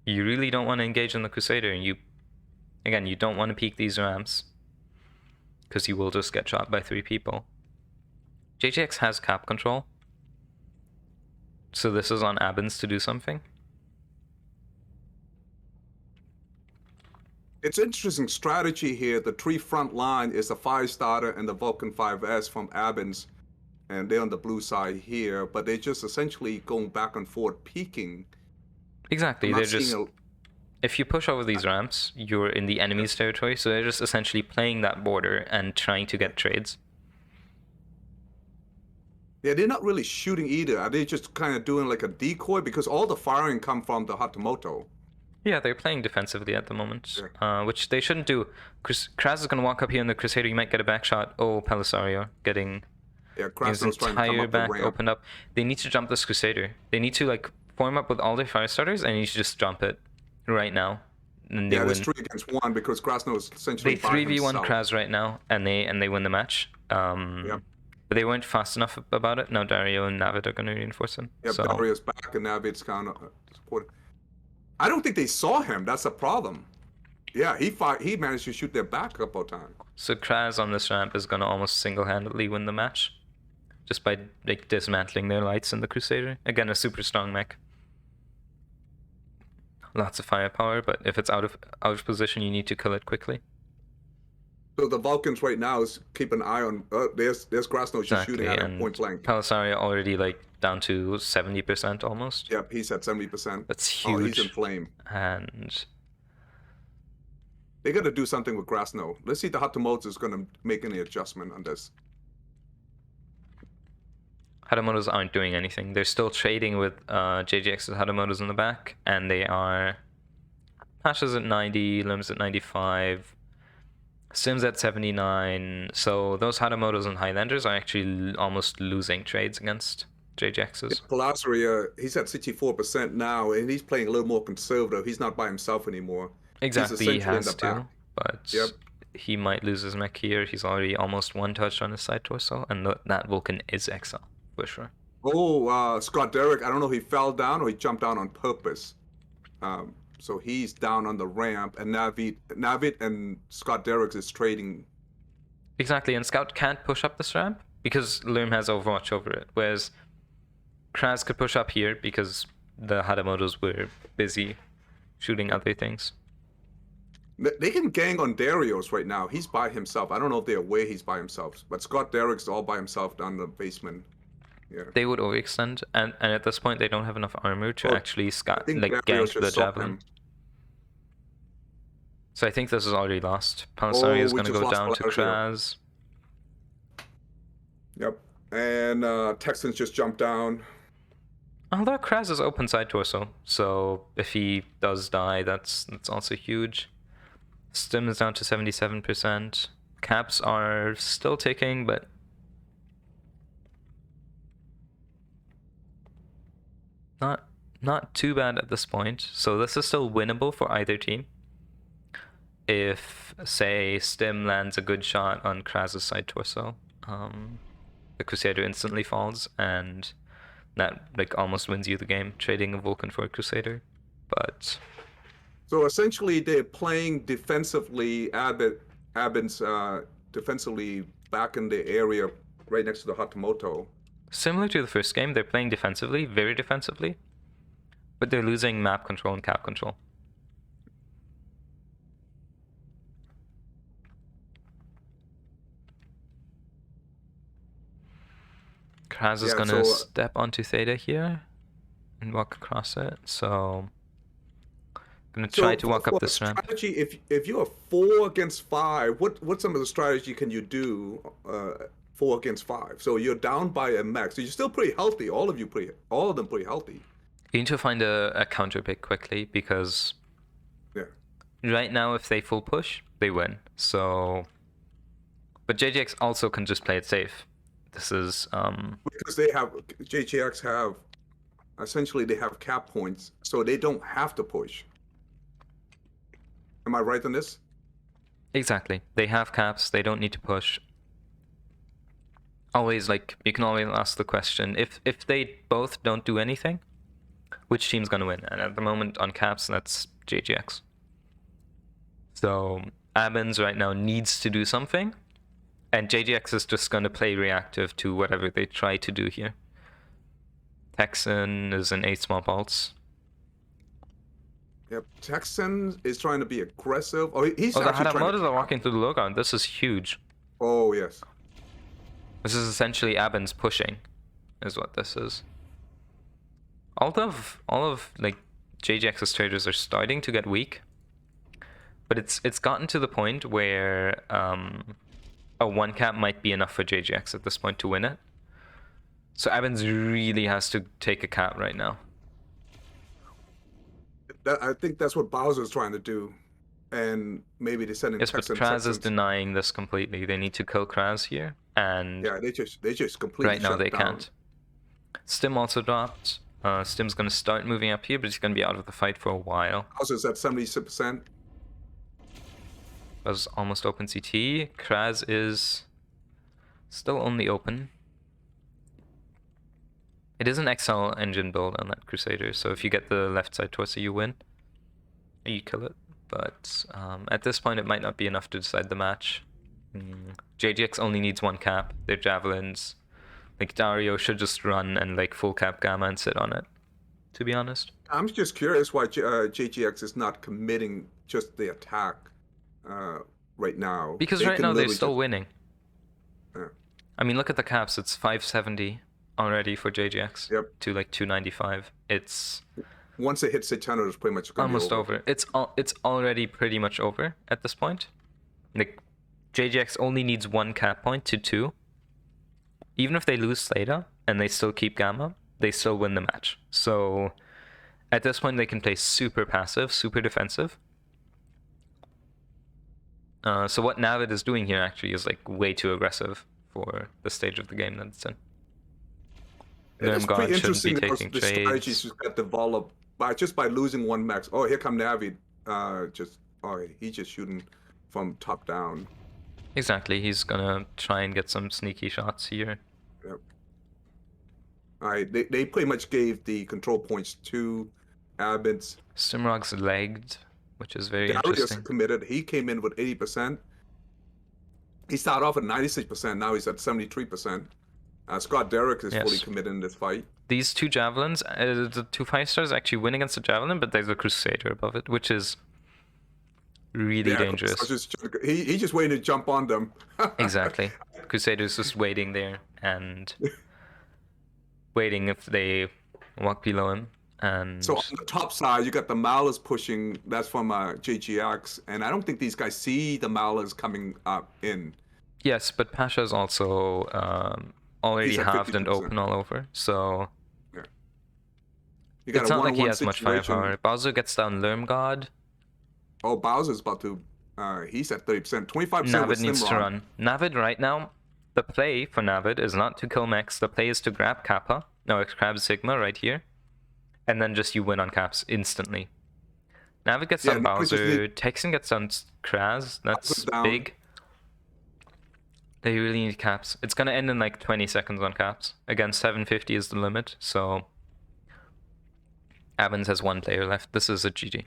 Speaker 1: you really don't want to engage in the Crusader, and you don't want to peek these ramps, because you will just get shot by 3 people. JJX has cap control, so this is on ABINS to do something.
Speaker 2: It's interesting strategy here. The 3 front line is the Firestarter and the Vulcan 5S from ABINS, and they're on the blue side here, but they're just essentially going back and forth peeking.
Speaker 1: Exactly, they're just... If you push over these ramps, you're in the enemy's territory, so they're just essentially playing that border and trying to get trades.
Speaker 2: Yeah, they're not really shooting either. Are they just kind of doing like a decoy? Because all the firing come from the Hatamoto.
Speaker 1: Yeah, they're playing defensively at the moment, which they shouldn't do. Kraz is going to walk up here in the Crusader, you might get a back shot. Oh, Pelisario getting his entire back opened up. They need to jump this Crusader. They need to form up with all their Firestarters and you should just jump it right now. And they win.
Speaker 2: It's 3 against 1 because Krasno is essentially
Speaker 1: they 3v1 Kraz right now and they win the match. But they weren't fast enough about it. Now Dario and Navid are going to reinforce him.
Speaker 2: Yep, so. Dario's back and Navid's kind of supporting. I don't think they saw him. That's a problem. Yeah, he managed to shoot their back a couple of times.
Speaker 1: So Kraz on this ramp is going to almost single-handedly win the match, just by dismantling their lights in the Crusader. Again, a super strong mech. Lots of firepower, but if it's out of position, you need to kill it quickly.
Speaker 2: So the Vulcans right now is keep an eye on. There's Krasno shooting at a point blank.
Speaker 1: Pelisario already down to 70% almost.
Speaker 2: Yep, he's at 70%.
Speaker 1: That's huge.
Speaker 2: Oh, he's in flame.
Speaker 1: And
Speaker 2: They got to do something with grass now. Let's see if the Hatamoto is going to make any adjustment on this.
Speaker 1: Hatamotos aren't doing anything. They're still trading with JGX's Hatamotos in the back, and they are... Pasha's at 90, Lim's at 95, Sim's at 79, so those Hatamotos and Highlanders are actually almost losing trades against JGX's.
Speaker 2: Palazzaria, he's at 64% now, and he's playing a little more conservative. He's not by himself anymore.
Speaker 1: Exactly, he has to,
Speaker 2: back.
Speaker 1: but
Speaker 2: Yep.
Speaker 1: he might lose his mech here. He's already almost one touch on his side torso, and that Vulcan is XL, for sure.
Speaker 2: Oh, Scott Derrick, I don't know if he fell down or he jumped down on purpose. So he's down on the ramp, and Navid and Scott Derrick is trading.
Speaker 1: Exactly, and Scout can't push up this ramp because Lerm has Overwatch over it, whereas Kraz could push up here because the Hatamotos were busy shooting other things.
Speaker 2: They can gang on Darius right now. He's by himself. I don't know if they're aware he's by himself, but Scott Derrick's all by himself down the basement. Yeah.
Speaker 1: They would overextend, and at this point they don't have enough armor to actually gank the javelin. So I think this is already lost. Palisari is going to go down to Kraz.
Speaker 2: Yep, and Texans just jumped down.
Speaker 1: Although Kraz is open side torso, so if he does die, that's also huge. Stim is down to 77%. Caps are still ticking, but not too bad at this point. So this is still winnable for either team. If, say, Stim lands a good shot on Kraz's side torso, the Crusader instantly falls, and that like almost wins you the game, trading a Vulcan for a Crusader. But
Speaker 2: so essentially, they're playing defensively. ABINS defensively back in the area right next to the Hatamoto.
Speaker 1: Similar to the first game, they're playing defensively, very defensively, but they're losing map control and cap control. Kraz is gonna step onto Theta here and walk across it. So I'm gonna try to walk up this ramp.
Speaker 2: Strategy, if you're 4 against 5, what some of the strategy can you do 4 against 5? So you're down by a max. So you're still pretty healthy. All of them pretty healthy.
Speaker 1: You need to find a counter pick quickly because right now if they full push, they win. So, but JGX also can just play it safe. This is
Speaker 2: because JGX have essentially they have cap points, so they don't have to push. Am I right on this?
Speaker 1: Exactly. They have caps. They don't need to push. Always, like, you can always ask the question, if they both don't do anything, which team's gonna win? And at the moment on caps, that's JGX. So ABINS right now needs to do something, and JGX is just gonna play reactive to whatever they try to do here. Texan is in 8 small bolts.
Speaker 2: Yep, Texan is trying to be aggressive. Oh, he's
Speaker 1: the
Speaker 2: actually trying
Speaker 1: Hatamotos are walking through the lowground. This is huge.
Speaker 2: Oh, yes.
Speaker 1: This is essentially ABINS pushing, is what this is. All of like JGX's traders are starting to get weak, but it's gotten to the point where a 1 cap might be enough for JGX at this point to win it. So ABINS really has to take a cap right now.
Speaker 2: I think that's what Bowser's trying to do, and maybe they're sending.
Speaker 1: Yes, but Kraz is denying this completely. They need to kill Kraz here, and
Speaker 2: yeah, they just completely.
Speaker 1: Right now they
Speaker 2: down.
Speaker 1: can't. Stim also dropped. Stim's gonna start moving up here, but he's gonna be out of the fight for a while.
Speaker 2: Bowser's at 76%.
Speaker 1: Was almost open CT. Kraz is still only open. It is an XL engine build on that Crusader, so if you get the left side torso, you win. You kill it, but at this point, it might not be enough to decide the match. JGX only needs 1 cap. Their javelins, like Dario, should just run and like full cap Gamma and sit on it. To be honest,
Speaker 2: I'm just curious why JGX is not committing just the attack right now.
Speaker 1: Because right now they're still winning. I mean, look at the caps. It's 570 already for JGX to like 295. It's
Speaker 2: Once it hits 600, it's pretty much going to be
Speaker 1: Almost
Speaker 2: over.
Speaker 1: over. It's already pretty much over at this point. Like, JGX only needs 1 cap point to 2. Even if they lose Theta and they still keep Gamma, they still win the match. So at this point, they can play super passive, super defensive. So what Navid is doing here actually is like way too aggressive for the stage of the game that it's in.
Speaker 2: It's pretty
Speaker 1: God shouldn't be
Speaker 2: interesting
Speaker 1: taking
Speaker 2: the strategies
Speaker 1: trades.
Speaker 2: just got developed by losing 1 max. Oh, here come Navi. He's just shooting from top down.
Speaker 1: Exactly, he's gonna try and get some sneaky shots here.
Speaker 2: Yep. All right, they pretty much gave the control points to ABINS.
Speaker 1: Simrog's legged, which is very
Speaker 2: Darius
Speaker 1: interesting.
Speaker 2: committed. He came in with 80%. He started off at 96%. Now he's at 73%. Scott Derrick is fully committed in this fight.
Speaker 1: These 2 javelins, the 2 5-stars actually win against the javelin, but there's a crusader above it, which is really dangerous.
Speaker 2: He's just waiting to jump on them.
Speaker 1: Exactly. Crusader's just waiting there and waiting if they walk below him. And
Speaker 2: so on the top side, you got the Malas pushing. That's from JGX, and I don't think these guys see the Malas coming up in.
Speaker 1: Yes, but Pasha's also already halved and open all over, so
Speaker 2: yeah.
Speaker 1: It's not like he has much firepower. Bowser gets down Lermgod.
Speaker 2: Oh, Bowser's about to. He's at 30%. 25%.
Speaker 1: Navid needs to run. Navid right now, the play for Navid is not to kill Mex. The play is to grab Kappa. No, it's grab Sigma right here. And then just you win on caps instantly. Navid gets down Bowser. Texan gets down Kraz. That's big. They really need caps. It's gonna end in like 20 seconds on caps. Again, 750 is the limit, so ABINS has 1 player left. This is a GG.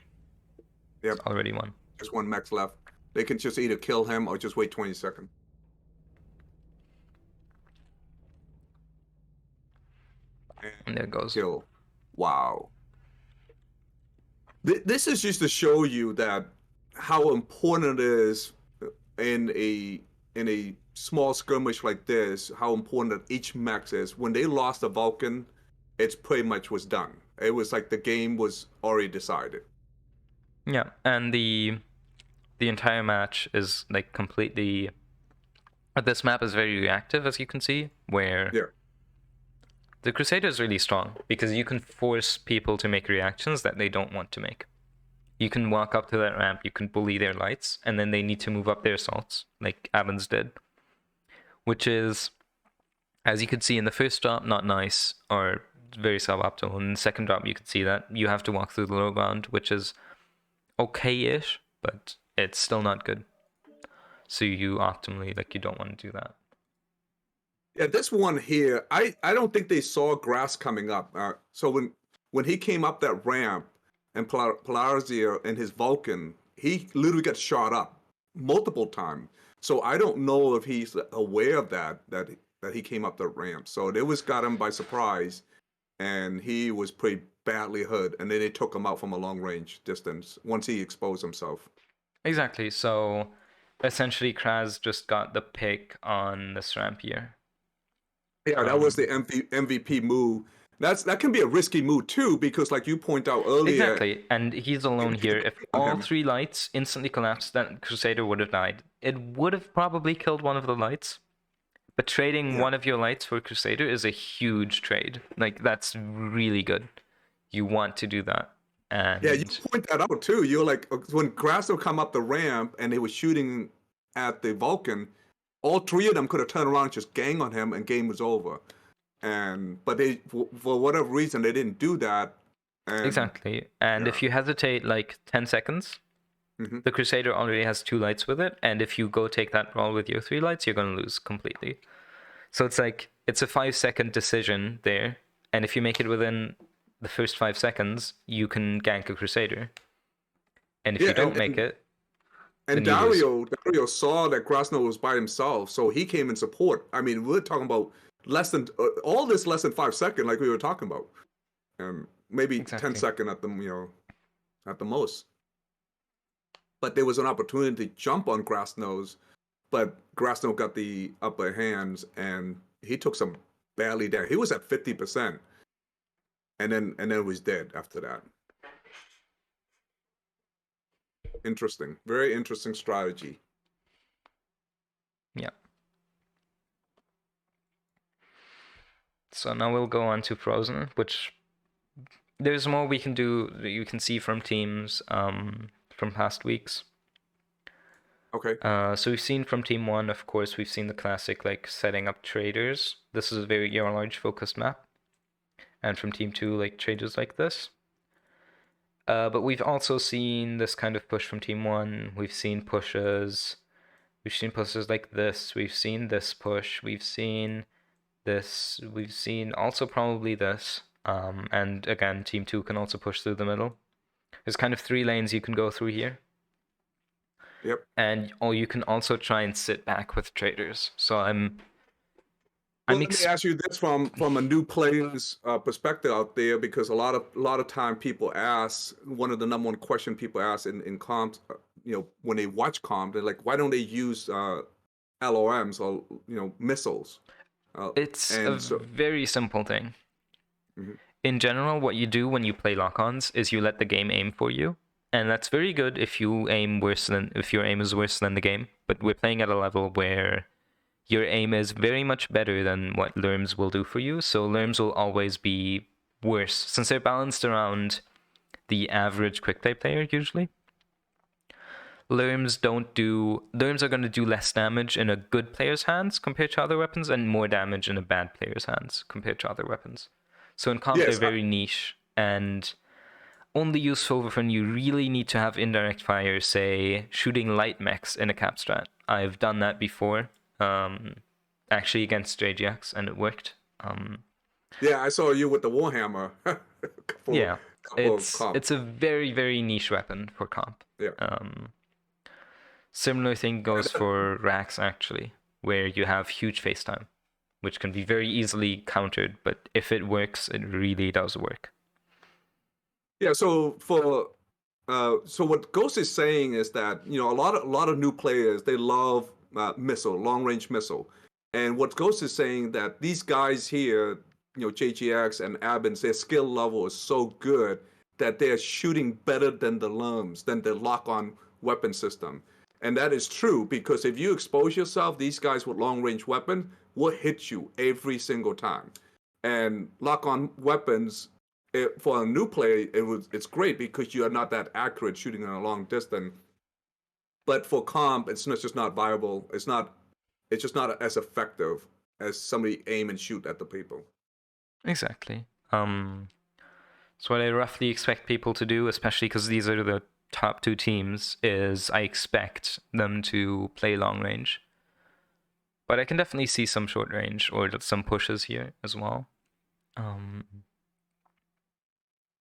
Speaker 2: Yep.
Speaker 1: It's already won.
Speaker 2: Just 1 max left. They can just either kill him or just wait 20 seconds.
Speaker 1: And there it goes.
Speaker 2: Kill. Wow. This is just to show you that how important it is in a small skirmish like this, how important that each max is. When they lost the Vulcan, it's pretty much was done. It was like the game was already decided.
Speaker 1: Yeah, and the entire match is like completely. This map is very reactive, as you can see, where the Crusader is really strong because you can force people to make reactions that they don't want to make. You can walk up to that ramp, you can bully their lights, and then they need to move up their assaults, like ABINS did. Which is, as you could see in the first drop, not nice, or very suboptimal. In the second drop, you could see that you have to walk through the low ground, which is okay-ish, but it's still not good. So you optimally, like, you don't want to do that.
Speaker 2: Yeah, this one here, I don't think they saw grass coming up. So when he came up that ramp and Polarizia and his Vulcan, he literally got shot up multiple times. So I don't know if he's aware of that he came up the ramp. So it was got him by surprise, and he was pretty badly hurt. And then they took him out from a long range distance once he exposed himself.
Speaker 1: Exactly. So essentially, Kraz just got the pick on this ramp here.
Speaker 2: Yeah, that was the MVP move. That can be a risky move too, because like you point out earlier.
Speaker 1: Exactly, and he's alone here. If all 3 lights instantly collapsed, then Crusader would have died. It would have probably killed one of the lights, but trading one of your lights for Crusader is a huge trade. Like, that's really good. You want to do that. And
Speaker 2: yeah, you point that out too. You're like, when Grasso come up the ramp and they were shooting at the Vulcan, all 3 of them could have turned around and just gang on him, and game was over. But they, for whatever reason, they didn't do that.
Speaker 1: Exactly. And if you hesitate like 10 seconds, the Crusader already has 2 lights with it. And if you go take that roll with your 3 lights, you're going to lose completely. So it's like, it's a 5-second decision there. And if you make it within the first 5 seconds, you can gank a Crusader. And if you don't make it,
Speaker 2: and Dario saw that Grasno was by himself, so he came in support. I mean, we're talking about less than 5 seconds, like we were talking about, maybe 10 seconds at the at the most. But there was an opportunity to jump on Grasno's, but Grasno got the upper hands, and he took some badly down. He was at 50%, and then was dead after that. Interesting. Very interesting strategy.
Speaker 1: Yeah. So now we'll go on to Frozen, which there's more we can do. You can see from teams from past weeks.
Speaker 2: Okay.
Speaker 1: So we've seen from Team 1, of course, we've seen the classic like setting up traders. This is a very large focused map. And from Team 2, like traders like this. But we've also seen this kind of push from Team 1. We've seen pushes. We've seen pushes like this. We've seen this push. We've seen this. We've seen also probably this. And again, Team 2 can also push through the middle. There's kind of 3 lanes you can go through here.
Speaker 2: Yep.
Speaker 1: And you can also try and sit back with traders. So
Speaker 2: Well, let me ask you this from a new player's perspective out there, because a lot of time people ask, one of the number one question people ask in comps, when they watch comp, they're like, why don't they use LOMs or missiles?
Speaker 1: It's a
Speaker 2: And so,
Speaker 1: very simple thing.
Speaker 2: mhm.
Speaker 1: In general, what you do when you play lock-ons is you let the game aim for you. And that's very good if your aim is worse than the game. But we're playing at a level where your aim is very much better than what Lerms will do for you. So Lerms will always be worse since they're balanced around the average quick play player usually. Lerms are going to do less damage in a good player's hands compared to other weapons, and more damage in a bad player's hands compared to other weapons. So in comp,
Speaker 2: Yes,
Speaker 1: they're very niche and only useful when you really need to have indirect fire, say shooting light mechs in a cap strat. I've done that before, actually against JGX, and it worked.
Speaker 2: yeah, I saw you with the Warhammer for
Speaker 1: Yeah,
Speaker 2: a couple of
Speaker 1: it's
Speaker 2: comp.
Speaker 1: it's a very very niche weapon for comp.
Speaker 2: Yeah,
Speaker 1: Similar thing goes for Rax actually, where you have huge face time, which can be very easily countered, but if it works, it really does work.
Speaker 2: yeah. So what Ghost is saying is that a lot of new players, they love long range missile, and what Ghost is saying that these guys here, JGX and ABINS, their skill level is so good that they're shooting better than the LUMs, than the lock on weapon system. And that is true, because if you expose yourself, these guys with long range weapon will hit you every single time. And lock on weapons, for a new player, it's great because you are not that accurate shooting in a long distance. But for comp, just not viable. It's just not as effective as somebody aim and shoot at the people.
Speaker 1: Exactly. So what I roughly expect people to do, especially because these are the top 2 teams, is I expect them to play long range. But I can definitely see some short range or some pushes here as well.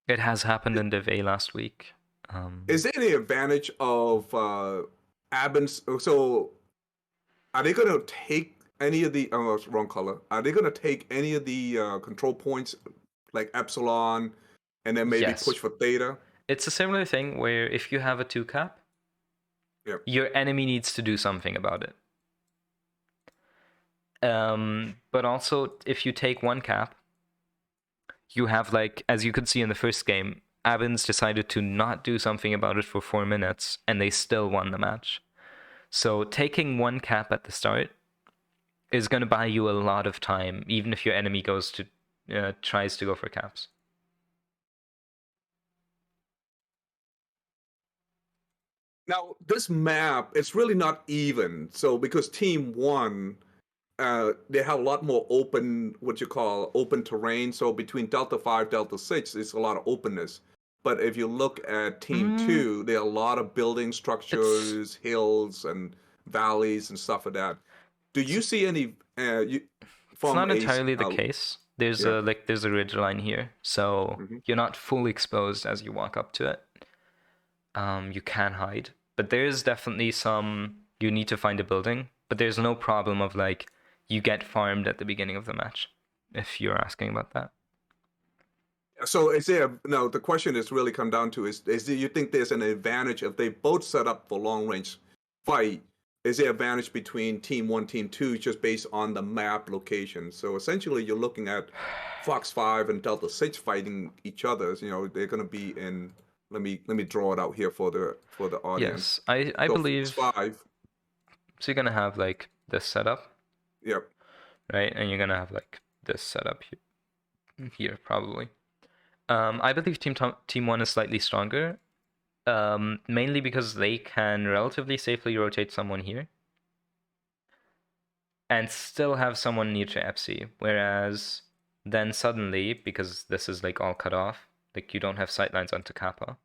Speaker 1: It has happened in Div A last week.
Speaker 2: Is there any advantage of ABINS? So are they going to take any of the? Oh, it's wrong color. Are they going to take any of the control points, like Epsilon, and then maybe
Speaker 1: Yes.
Speaker 2: push for Theta?
Speaker 1: It's a similar thing where if you have a 2 cap,
Speaker 2: Yep.
Speaker 1: your enemy needs to do something about it. But also, if you take 1 cap, you have, like, as you could see in the first game, ABINS decided to not do something about it for 4 minutes, and they still won the match. So taking 1 cap at the start is going to buy you a lot of time, even if your enemy tries to go for caps.
Speaker 2: Now this map, it's really not even. So because Team One, they have a lot more open, what you call open terrain. So between Delta 5, Delta 6, it's a lot of openness. But if you look at Team 2, there are a lot of building
Speaker 1: It's
Speaker 2: structures, hills, and valleys and stuff like that. Do you see any
Speaker 1: it's
Speaker 2: from
Speaker 1: not entirely the case. There's
Speaker 2: yeah?
Speaker 1: a ridge line here, so
Speaker 2: Hmm.
Speaker 1: you're not fully exposed as you walk up to it. You can hide, but there is definitely some. You need to find a building, but there's no problem of like you get farmed at the beginning of the match, if you're asking about that.
Speaker 2: So is there no? The question is really come down to is do you think there's an advantage if they both set up for long range fight? Is there advantage between Team One, Team Two, just based on the map location? So essentially, you're looking at Fox 5 and Delta 6 fighting each other. They're going to be in Let me draw it out here for the audience.
Speaker 1: Yes, I
Speaker 2: So
Speaker 1: believe.
Speaker 2: phase 5.
Speaker 1: So you're gonna have like this setup,
Speaker 2: Yep.
Speaker 1: right? And you're gonna have like this setup here probably. I believe team 1 is slightly stronger, mainly because they can relatively safely rotate someone here and still have someone near to FC, whereas then suddenly, because this is like all cut off, like you don't have sightlines onto Kappa.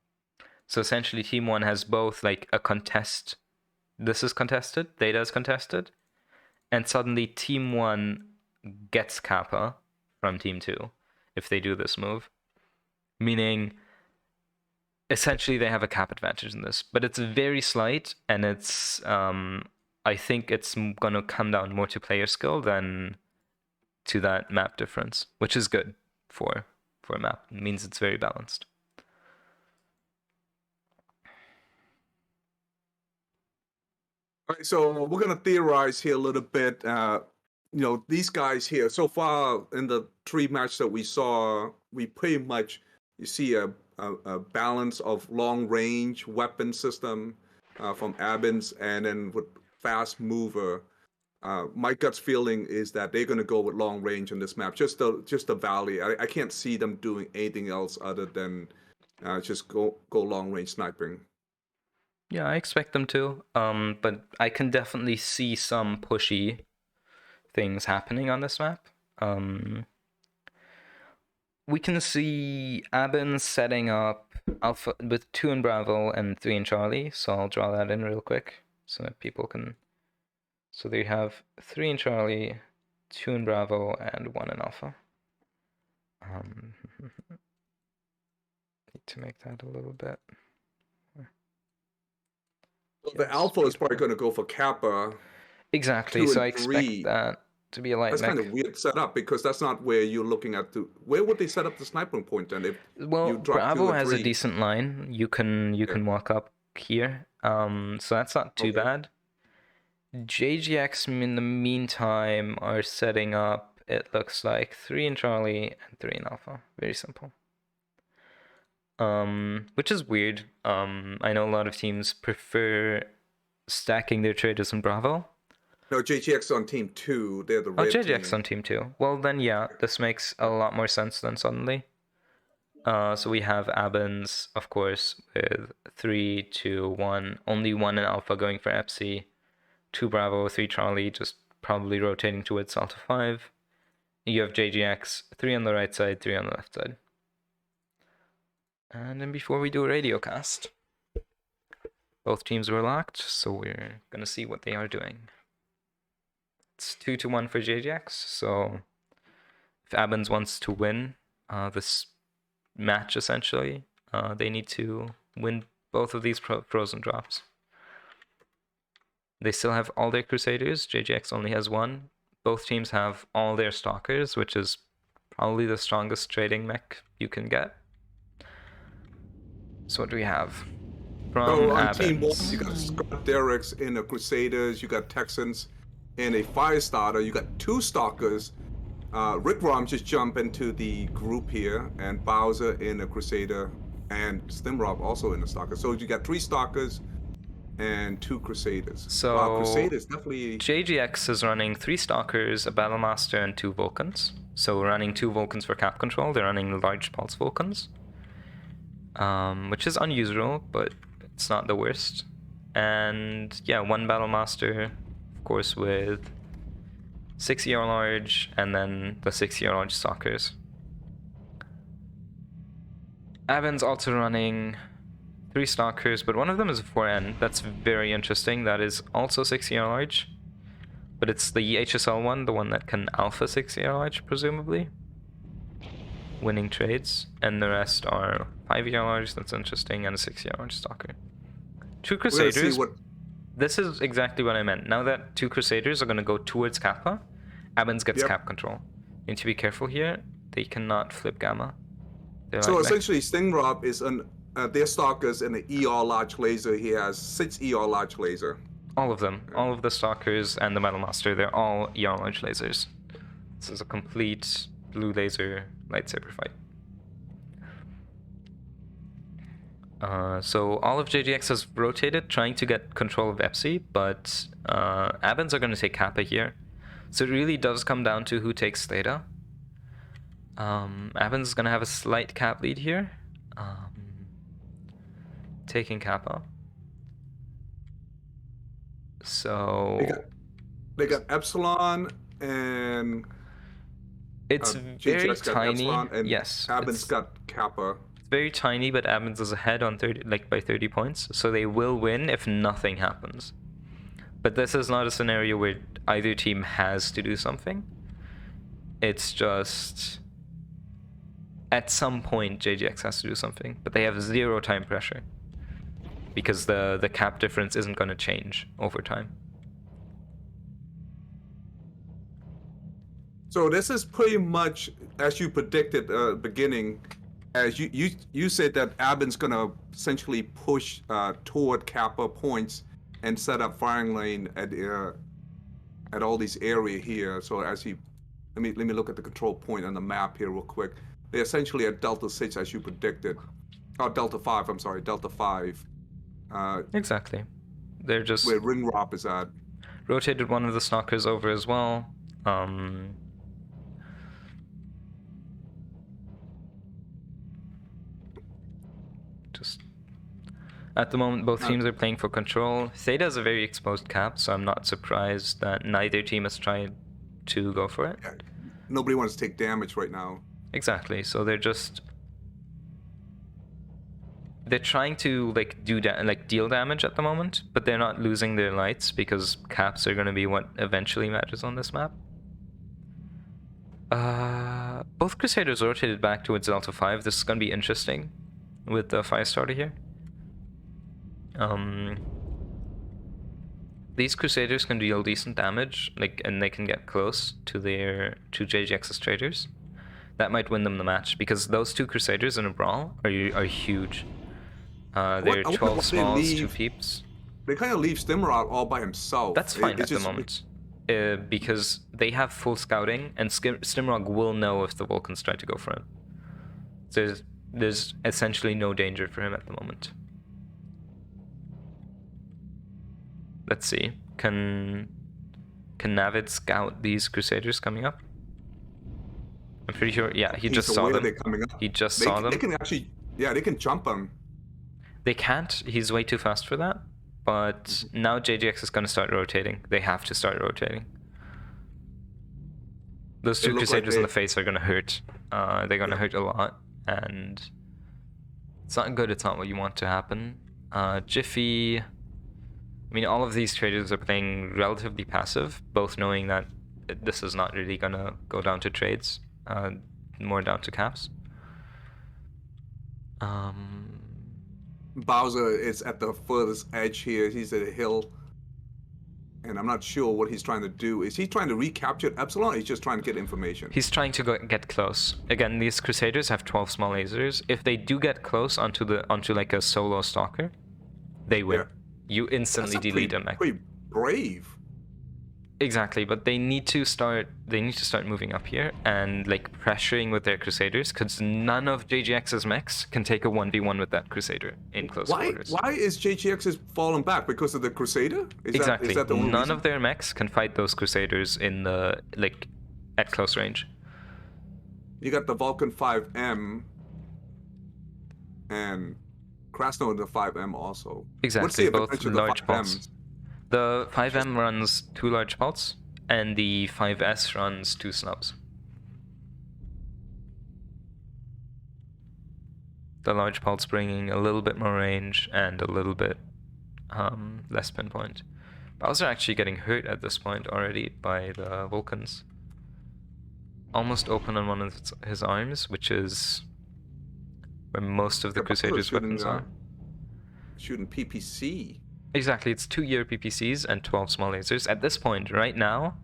Speaker 1: So essentially team 1 has both like a contest, this is contested, data is contested, and suddenly team 1 gets Kappa from team 2 if they do this move. Meaning essentially they have a cap advantage in this, but it's very slight, and it's I think it's gonna come down more to player skill than to that map difference, which is good for a map. It means it's very balanced.
Speaker 2: All right, so we're gonna theorize here a little bit. These guys here so far in the 3 matches that we saw, we pretty much you see a balance of long range weapon system from ABINS, and then with fast mover. My gut's feeling is that they're gonna go with long range in this map. Just the valley. I can't see them doing anything else other than just go long range sniping.
Speaker 1: Yeah, I expect them to. But I can definitely see some pushy things happening on this map. We can see ABINS setting up Alpha with 2 in Bravo and 3 in Charlie. So I'll draw that in real quick so that people can. So they have 3 in Charlie, 2 in Bravo, and 1 in Alpha. Need to make that a little bit.
Speaker 2: The Alpha is probably going to go for Kappa.
Speaker 1: Exactly.
Speaker 2: 2
Speaker 1: So I
Speaker 2: and
Speaker 1: expect
Speaker 2: 3.
Speaker 1: that to be a light
Speaker 2: That's
Speaker 1: mech.
Speaker 2: kind of weird setup because that's not where you're looking at. Where would they set up the sniping point then? If
Speaker 1: Well,
Speaker 2: you drop 2
Speaker 1: Bravo
Speaker 2: and
Speaker 1: has a
Speaker 2: 3.
Speaker 1: decent line. You can walk up here. So that's not too
Speaker 2: Okay.
Speaker 1: bad. JGX in the meantime are setting up, it looks like, 3 in Charlie and 3 in Alpha. Very simple. Which is weird. I know a lot of teams prefer stacking their traders in Bravo.
Speaker 2: No, JGX on team 2. They're the
Speaker 1: Oh,
Speaker 2: red
Speaker 1: JGX
Speaker 2: team.
Speaker 1: on team 2. Well, then yeah, this makes a lot more sense then suddenly. So we have ABINS, of course, with 3, 2, 1. Only 1 in Alpha going for FC. 2 Bravo, 3 Charlie, just probably rotating towards Alpha 5. You have JGX, 3 on the right side, 3 on the left side. And then before we do a radio cast, both teams were locked, so we're gonna see what they are doing. It's 2-1 for JGX, so if ABINS wants to win this match, essentially, they need to win both of these frozen drops. They still have all their Crusaders. JGX only has 1. Both teams have all their Stalkers, which is probably the strongest trading mech you can get. So what do we have? From
Speaker 2: on team 1,
Speaker 1: ABINS.
Speaker 2: you got Scott Derricks in the Crusaders. You got Texans in a Firestarter. You got 2 Stalkers. Rick Rom just jumped into the group here, and Bowser in a Crusader, and Stimrob also in the Stalker. So you got 3 Stalkers and 2 Crusaders.
Speaker 1: So
Speaker 2: wow, Crusaders definitely.
Speaker 1: JGX is running 3 Stalkers, a Battlemaster, and 2 Vulcans. So we're running 2 Vulcans for cap control. They're running large pulse Vulcans, which is unusual, but it's not the worst. And yeah, 1 Battlemaster, of course, with 6 ER large, and then the 6 ER large Stalkers. ABINS also running 3 Stalkers, but one of them is a 4N. That's very interesting. That is also 6 ER large, but it's the HSL one, the one that can alpha 6 ER large, presumably. Winning trades, and the rest are 5 ER large, that's interesting, and a 6 ER large Stalker. 2 Crusaders. This is exactly what I meant. Now that 2 Crusaders are going to go towards Kappa, ABINS gets cap control. You need to be careful here. They cannot flip Gamma.
Speaker 2: So essentially, Stingrob is their Stalkers in the ER large laser. He has 6 ER large laser.
Speaker 1: All of them. All of the Stalkers and the Battlemaster, they're all ER large lasers. This is a complete blue laser lightsaber fight. So all of JGX has rotated, trying to get control of EPSI, but ABINS are going to take Kappa here. So it really does come down to who takes Theta. ABINS is going to have a slight cap lead here. Taking Kappa. So
Speaker 2: they got Epsilon and
Speaker 1: it's very
Speaker 2: JGX got
Speaker 1: tiny.
Speaker 2: Epsilon and
Speaker 1: Yes,
Speaker 2: ABINS got Kappa.
Speaker 1: It's very tiny, but ABINS is ahead on 30, by 30 points, so they will win if nothing happens. But this is not a scenario where either team has to do something. It's just at some point JGX has to do something, but they have 0 time pressure because the cap difference isn't going to change over time.
Speaker 2: So this is pretty much as you predicted at the beginning. As you said that ABIN's gonna essentially push toward Kappa points and set up firing lane at all these area here. So as you let me look at the control point on the map here real quick. They're essentially at Delta 6 as you predicted. Oh, Delta 5. I'm sorry, Delta 5.
Speaker 1: Exactly. They're just
Speaker 2: where Ring Rop is at.
Speaker 1: Rotated one of the stalkers over as well. Just at the moment, both teams are playing for control. Theta is a very exposed cap, so I'm not surprised that neither team has tried to go for it.
Speaker 2: Yeah. Nobody wants to take damage right now.
Speaker 1: Exactly. So they're trying to deal damage at the moment, but they're not losing their lights because caps are going to be what eventually matters on this map. Both Crusaders rotated back towards Delta 5. This is going to be interesting with the 5-starter here. These Crusaders can deal decent damage, and they can get close to JGX's traders. That might win them the match because those 2 Crusaders in a brawl are huge. They're 12 smalls, 2 peeps.
Speaker 2: They kind of leave Stimrod all by himself.
Speaker 1: That's fine at the moment. Because they have full scouting, and Stimrog will know if the Vulcans try to go for him. So there's essentially no danger for him at the moment. Let's see. Can Navid scout these Crusaders coming up? I'm pretty sure. Yeah, he just saw them. He just saw them.
Speaker 2: They can actually, yeah, they can jump him.
Speaker 1: They can't. He's way too fast for that. But now JGX is going to start rotating. They have to start rotating. Those 2 Crusaders in the face are going to hurt. They're going to hurt a lot. And it's not good. It's not what you want to happen. Jiffy... I mean, all of these traders are playing relatively passive, both knowing that this is not really going to go down to trades, more down to caps.
Speaker 2: Bowser is at the furthest edge here. He's at a hill. And I'm not sure what he's trying to do. Is he trying to recapture Epsilon, or he's just trying to get information?
Speaker 1: He's trying to get close. Again, these Crusaders have 12 small lasers. If they do get close onto like a solo stalker, they win. Yeah. You instantly delete them.
Speaker 2: Pretty brave.
Speaker 1: Exactly, but they need to start moving up here and pressuring with their Crusaders, because none of JGX's mechs can take a 1v1 with that Crusader in close quarters.
Speaker 2: Why is JGX's falling back? Because of the Crusader?
Speaker 1: Exactly.
Speaker 2: Is that the only
Speaker 1: none
Speaker 2: reason?
Speaker 1: Of their mechs can fight those Crusaders in the at close range.
Speaker 2: You got the Vulcan 5M and Krasno in the 5M also.
Speaker 1: Exactly, both large pulse. The 5M runs 2 large pulse, and the 5S runs 2 snubs. The large pulse bringing a little bit more range and a little bit less pinpoint. Bowser actually getting hurt at this point already by the Vulcans. Almost open on one of his arms, which is where most of the Crusaders' weapons are.
Speaker 2: Shooting PPC.
Speaker 1: Exactly, it's 2-year PPCs and 12 small lasers. At this point, right now,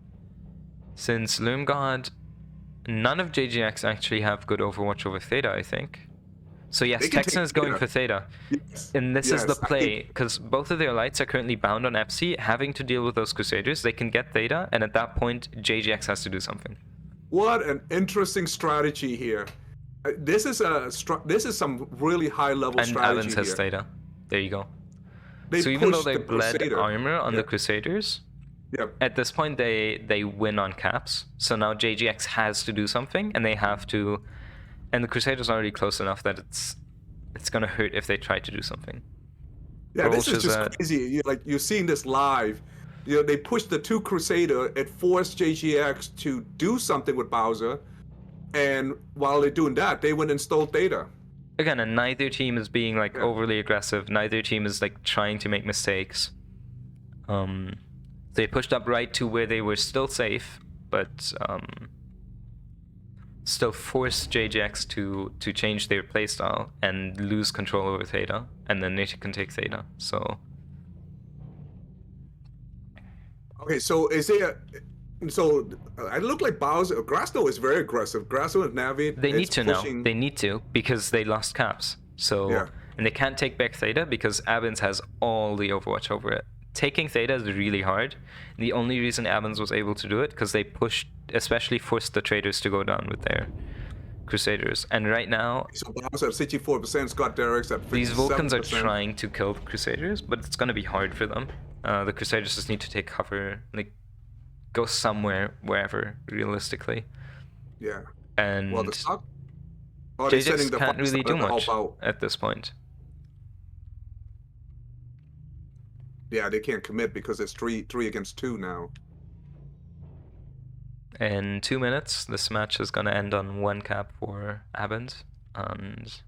Speaker 1: since Loomgod, none of JGX actually have good Overwatch over Theta, I think. So yes, Texan is going for Theta.
Speaker 2: Yes.
Speaker 1: And this is the play, because both of their lights are currently bound on EPSI, having to deal with those Crusaders. They can get Theta, and at that point, JGX has to do something.
Speaker 2: What an interesting strategy here. This is some really high level
Speaker 1: And
Speaker 2: strategy
Speaker 1: ABINS has
Speaker 2: here.
Speaker 1: theta. There you go.
Speaker 2: They
Speaker 1: So even though
Speaker 2: pushed
Speaker 1: they
Speaker 2: the
Speaker 1: bled
Speaker 2: Crusader.
Speaker 1: armor on
Speaker 2: Yeah.
Speaker 1: the Crusaders,
Speaker 2: Yep.
Speaker 1: at this point they win on caps. So now JGX has to do something, and they have to. And the Crusaders are already close enough that it's gonna hurt if they try to do something.
Speaker 2: Yeah, this
Speaker 1: Grolsch
Speaker 2: is
Speaker 1: is
Speaker 2: just
Speaker 1: a
Speaker 2: crazy. Like you're seeing this live. They pushed the two Crusader. It forced JGX to do something with Bowser, and while they're doing that, they went and stole Theta.
Speaker 1: again, and neither team is being like
Speaker 2: Yeah.
Speaker 1: overly aggressive. Neither team is like trying to make mistakes. They pushed up right to where they were still safe, but still forced JGX to change their playstyle and lose control over Theta, and then they can take Theta. So
Speaker 2: Okay, so is there? So it looked like Bowser. Grasso is very aggressive. Grasso and Navi.
Speaker 1: they need
Speaker 2: It's
Speaker 1: to
Speaker 2: pushing.
Speaker 1: now. They need to because they lost caps. So
Speaker 2: Yeah.
Speaker 1: and they can't take back Theta because ABINS has all the Overwatch over it. Taking Theta is really hard. The only reason ABINS was able to do it because they pushed, especially forced the traders to go down with their Crusaders. And right now,
Speaker 2: So Bowser at 64%, Scott Derrick's at 57%.
Speaker 1: these Vulcans are trying to kill the Crusaders, but it's gonna be hard for them. The Crusaders just need to take cover, like go somewhere, wherever, realistically.
Speaker 2: Yeah.
Speaker 1: And
Speaker 2: Well, the stock. Oh, they're sending
Speaker 1: JJX
Speaker 2: the
Speaker 1: can't really do
Speaker 2: to help
Speaker 1: much
Speaker 2: out.
Speaker 1: at this point.
Speaker 2: Yeah, they can't commit because it's three against 2 now.
Speaker 1: In 2 minutes, this match is gonna end on 1 cap for ABINS, and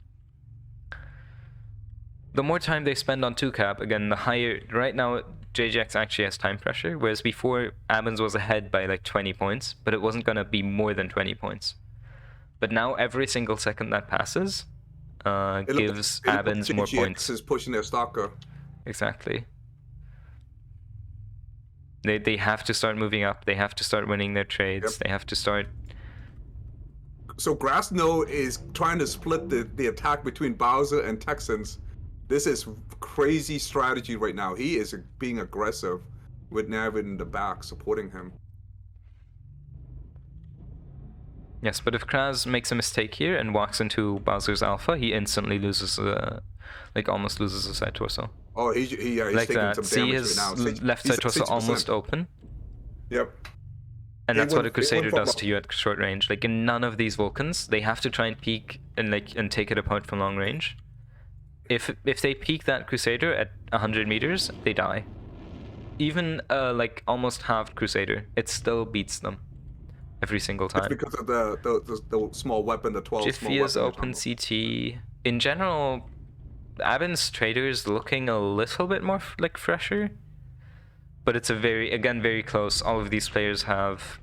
Speaker 1: the more time they spend on 2 cap, again, the higher. Right now, JJX actually has time pressure, whereas before ABINS was ahead by like 20 points, but it wasn't gonna be more than 20 points. But now every single second that passes gives ABINS more points.
Speaker 2: JGX is pushing their stalker.
Speaker 1: Exactly. They have to start moving up. They have to start winning their trades.
Speaker 2: Yep.
Speaker 1: They have to start.
Speaker 2: So Grasno is trying to split the attack between Bowser and Texans. This is crazy strategy right now. He is being aggressive with Navin in the back supporting him.
Speaker 1: Yes, but if Kraz makes a mistake here and walks into Bowser's Alpha, he instantly loses, almost loses a side torso.
Speaker 2: Oh, he's
Speaker 1: like
Speaker 2: taking
Speaker 1: that.
Speaker 2: some
Speaker 1: See
Speaker 2: damage
Speaker 1: his
Speaker 2: right now.
Speaker 1: left
Speaker 2: He's
Speaker 1: side
Speaker 2: at
Speaker 1: torso
Speaker 2: 6%.
Speaker 1: almost open,
Speaker 2: Yep.
Speaker 1: and
Speaker 2: They
Speaker 1: that's what a
Speaker 2: went
Speaker 1: Crusader
Speaker 2: from
Speaker 1: does to you at short range. Like in none of these Vulcans, they have to try and peek and take it apart from long range. If they peek that Crusader at 100 meters, they die. Even like almost halved Crusader, it still beats them every single
Speaker 2: It's
Speaker 1: time.
Speaker 2: because of the small weapon, the 12 small
Speaker 1: Jiffy is
Speaker 2: weapon.
Speaker 1: open CT. In general, ABINS traders looking a little bit more like fresher, but it's a very close. All of these players have.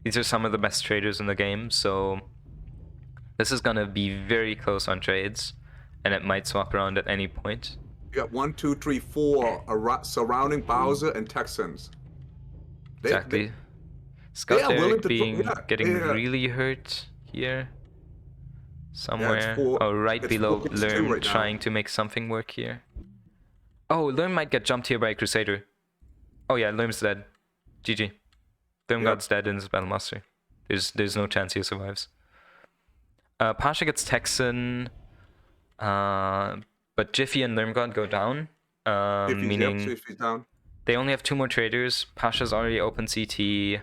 Speaker 1: These are some of the best traders in the game, so this is gonna be very close on trades, and it might swap around at any point.
Speaker 2: You got 1, 2, 3, 4 surrounding Bowser and Texans.
Speaker 1: Exactly. Scout
Speaker 2: are willing
Speaker 1: Derek getting really hurt here. Somewhere. Right below Lerm,
Speaker 2: right
Speaker 1: trying to make something work here. Oh, Lerm might get jumped here by a Crusader. Oh yeah, Lerm's dead. GG. Lerm God's dead in his Battle Master. There's no chance he survives. Pasha gets Texan. But Jiffy and Lerm God go down. Meaning
Speaker 2: down.
Speaker 1: They only have 2 more traders. Pasha's already open CT.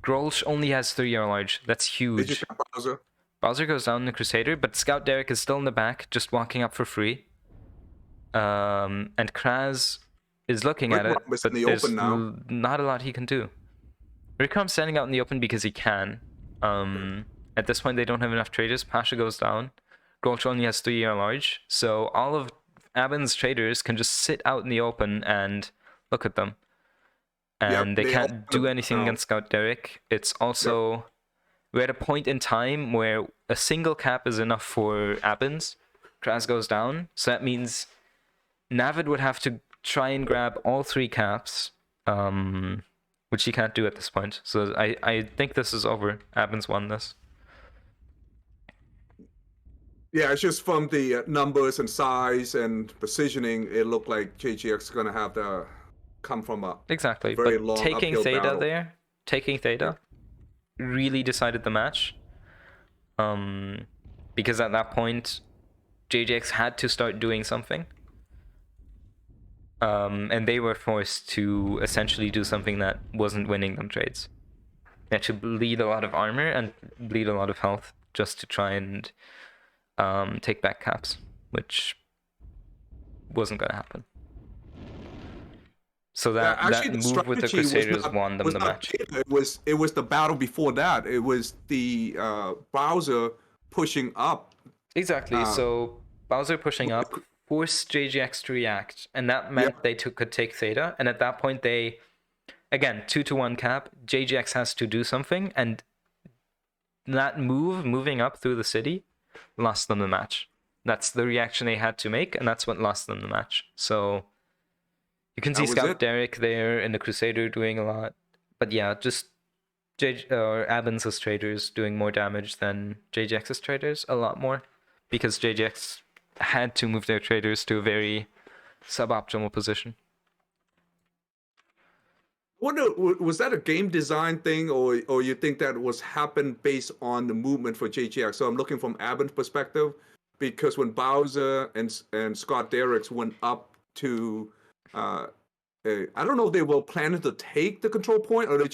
Speaker 1: Grolsch only has 3 are large. That's huge. Bowser goes down in the Crusader, but Scout Derek is still in the back, just walking up for free. And Kraz is looking at it, but there's not a lot he can do. Rickrom's standing out in the open because he can. At this point, they don't have enough traders. Pasha goes down. Grolsch only has 3 are large, so all of ABINS traders can just sit out in the open and look at them. And they can't do anything against Scout Derek. It's also... We're at a point in time where a single cap is enough for ABINS. Kraz goes down, so that means Navid would have to try and grab all 3 caps, which he can't do at this point. So I think this is over. ABINS won this.
Speaker 2: Yeah, it's just from the numbers and size and positioning, it looked like JGX is going to have to come from a very long
Speaker 1: taking
Speaker 2: uphill
Speaker 1: Theta
Speaker 2: battle.
Speaker 1: taking Theta really decided the match. because at that point, JJX had to start doing something. And they were forced to essentially do something that wasn't winning them trades. They had to bleed a lot of armor and bleed a lot of health just to try and take back caps, which wasn't going to happen. So that move with the Crusaders won them the match.
Speaker 2: It was the battle before that. It was the Bowser pushing up.
Speaker 1: Exactly. So Bowser pushing up forced JGX to react, and that meant they could take Theta. And at that point, they again 2-1 cap. JGX has to do something, and that moving up through the city, lost them the match. That's the reaction they had to make, and that's what lost them the match. So you can see Scout Derek there in the Crusader doing a lot. But yeah, just ABINS' traders doing more damage than JGX's traders, a lot more. Because JGX had to move their traders to a very suboptimal position.
Speaker 2: Was that a game design thing, or you think that was happened based on the movement for JGX? So I'm looking from ABINS' perspective, because when Bowser and Scott Derricks went up to I don't know if they were planning to take the control point, or they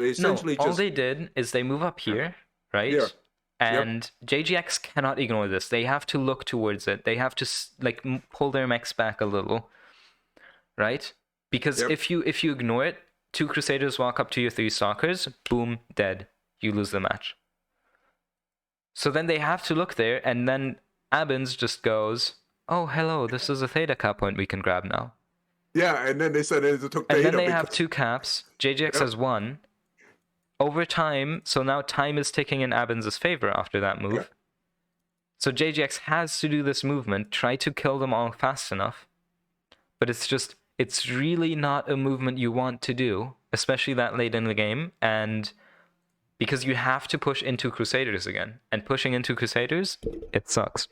Speaker 2: essentially
Speaker 1: all they did is they move up here, right?
Speaker 2: Yeah.
Speaker 1: And JGX cannot ignore this. They have to look towards it. They have to like pull their mechs back a little, right? Because if you ignore it, 2 Crusaders walk up to your 3 Stalkers, boom, dead. You lose the match. So then they have to look there, and then ABINS just goes, "Oh, hello, this is a Theta cap point we can grab now."
Speaker 2: Yeah, and then they said it took Theta.
Speaker 1: And then they have 2 caps. JGX has 1. Over time, so now time is ticking in ABINS' favor after that move. So JGX has to do this movement, try to kill them all fast enough. But it's really not a movement you want to do, especially that late in the game. And because you have to push into Crusaders again. And pushing into Crusaders, it sucks.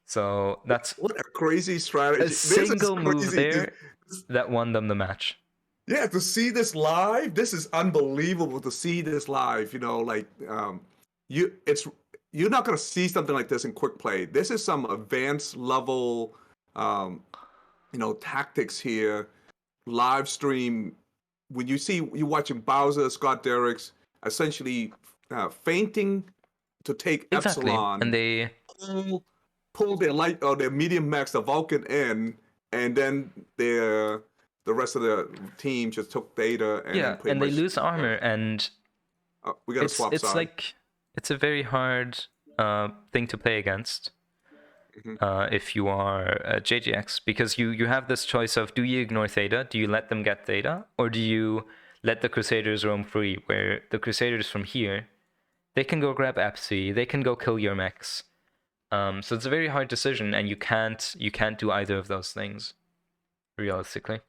Speaker 1: So that's
Speaker 2: what a crazy strategy.
Speaker 1: A single move there that won them the match.
Speaker 2: Yeah, to see this live, this is unbelievable to see this live. You know, like you're not gonna see something like this in quick play. This is some advanced level, tactics here. Live stream. When you're watching Bowser, Scott Derricks, essentially feinting to take Epsilon,
Speaker 1: and they
Speaker 2: pull their light or their medium max, the Vulcan in, and then the rest of the team just took Theta and
Speaker 1: they lose armor, and
Speaker 2: we gotta swap sides.
Speaker 1: It's like it's a very hard thing to play against if you are JGX, because you have this choice of, do you ignore Theta, do you let them get Theta, or do you let the Crusaders roam free, where the Crusaders from here, they can go grab Epsi, they can go kill your mechs. So it's a very hard decision, and you can't do either of those things realistically.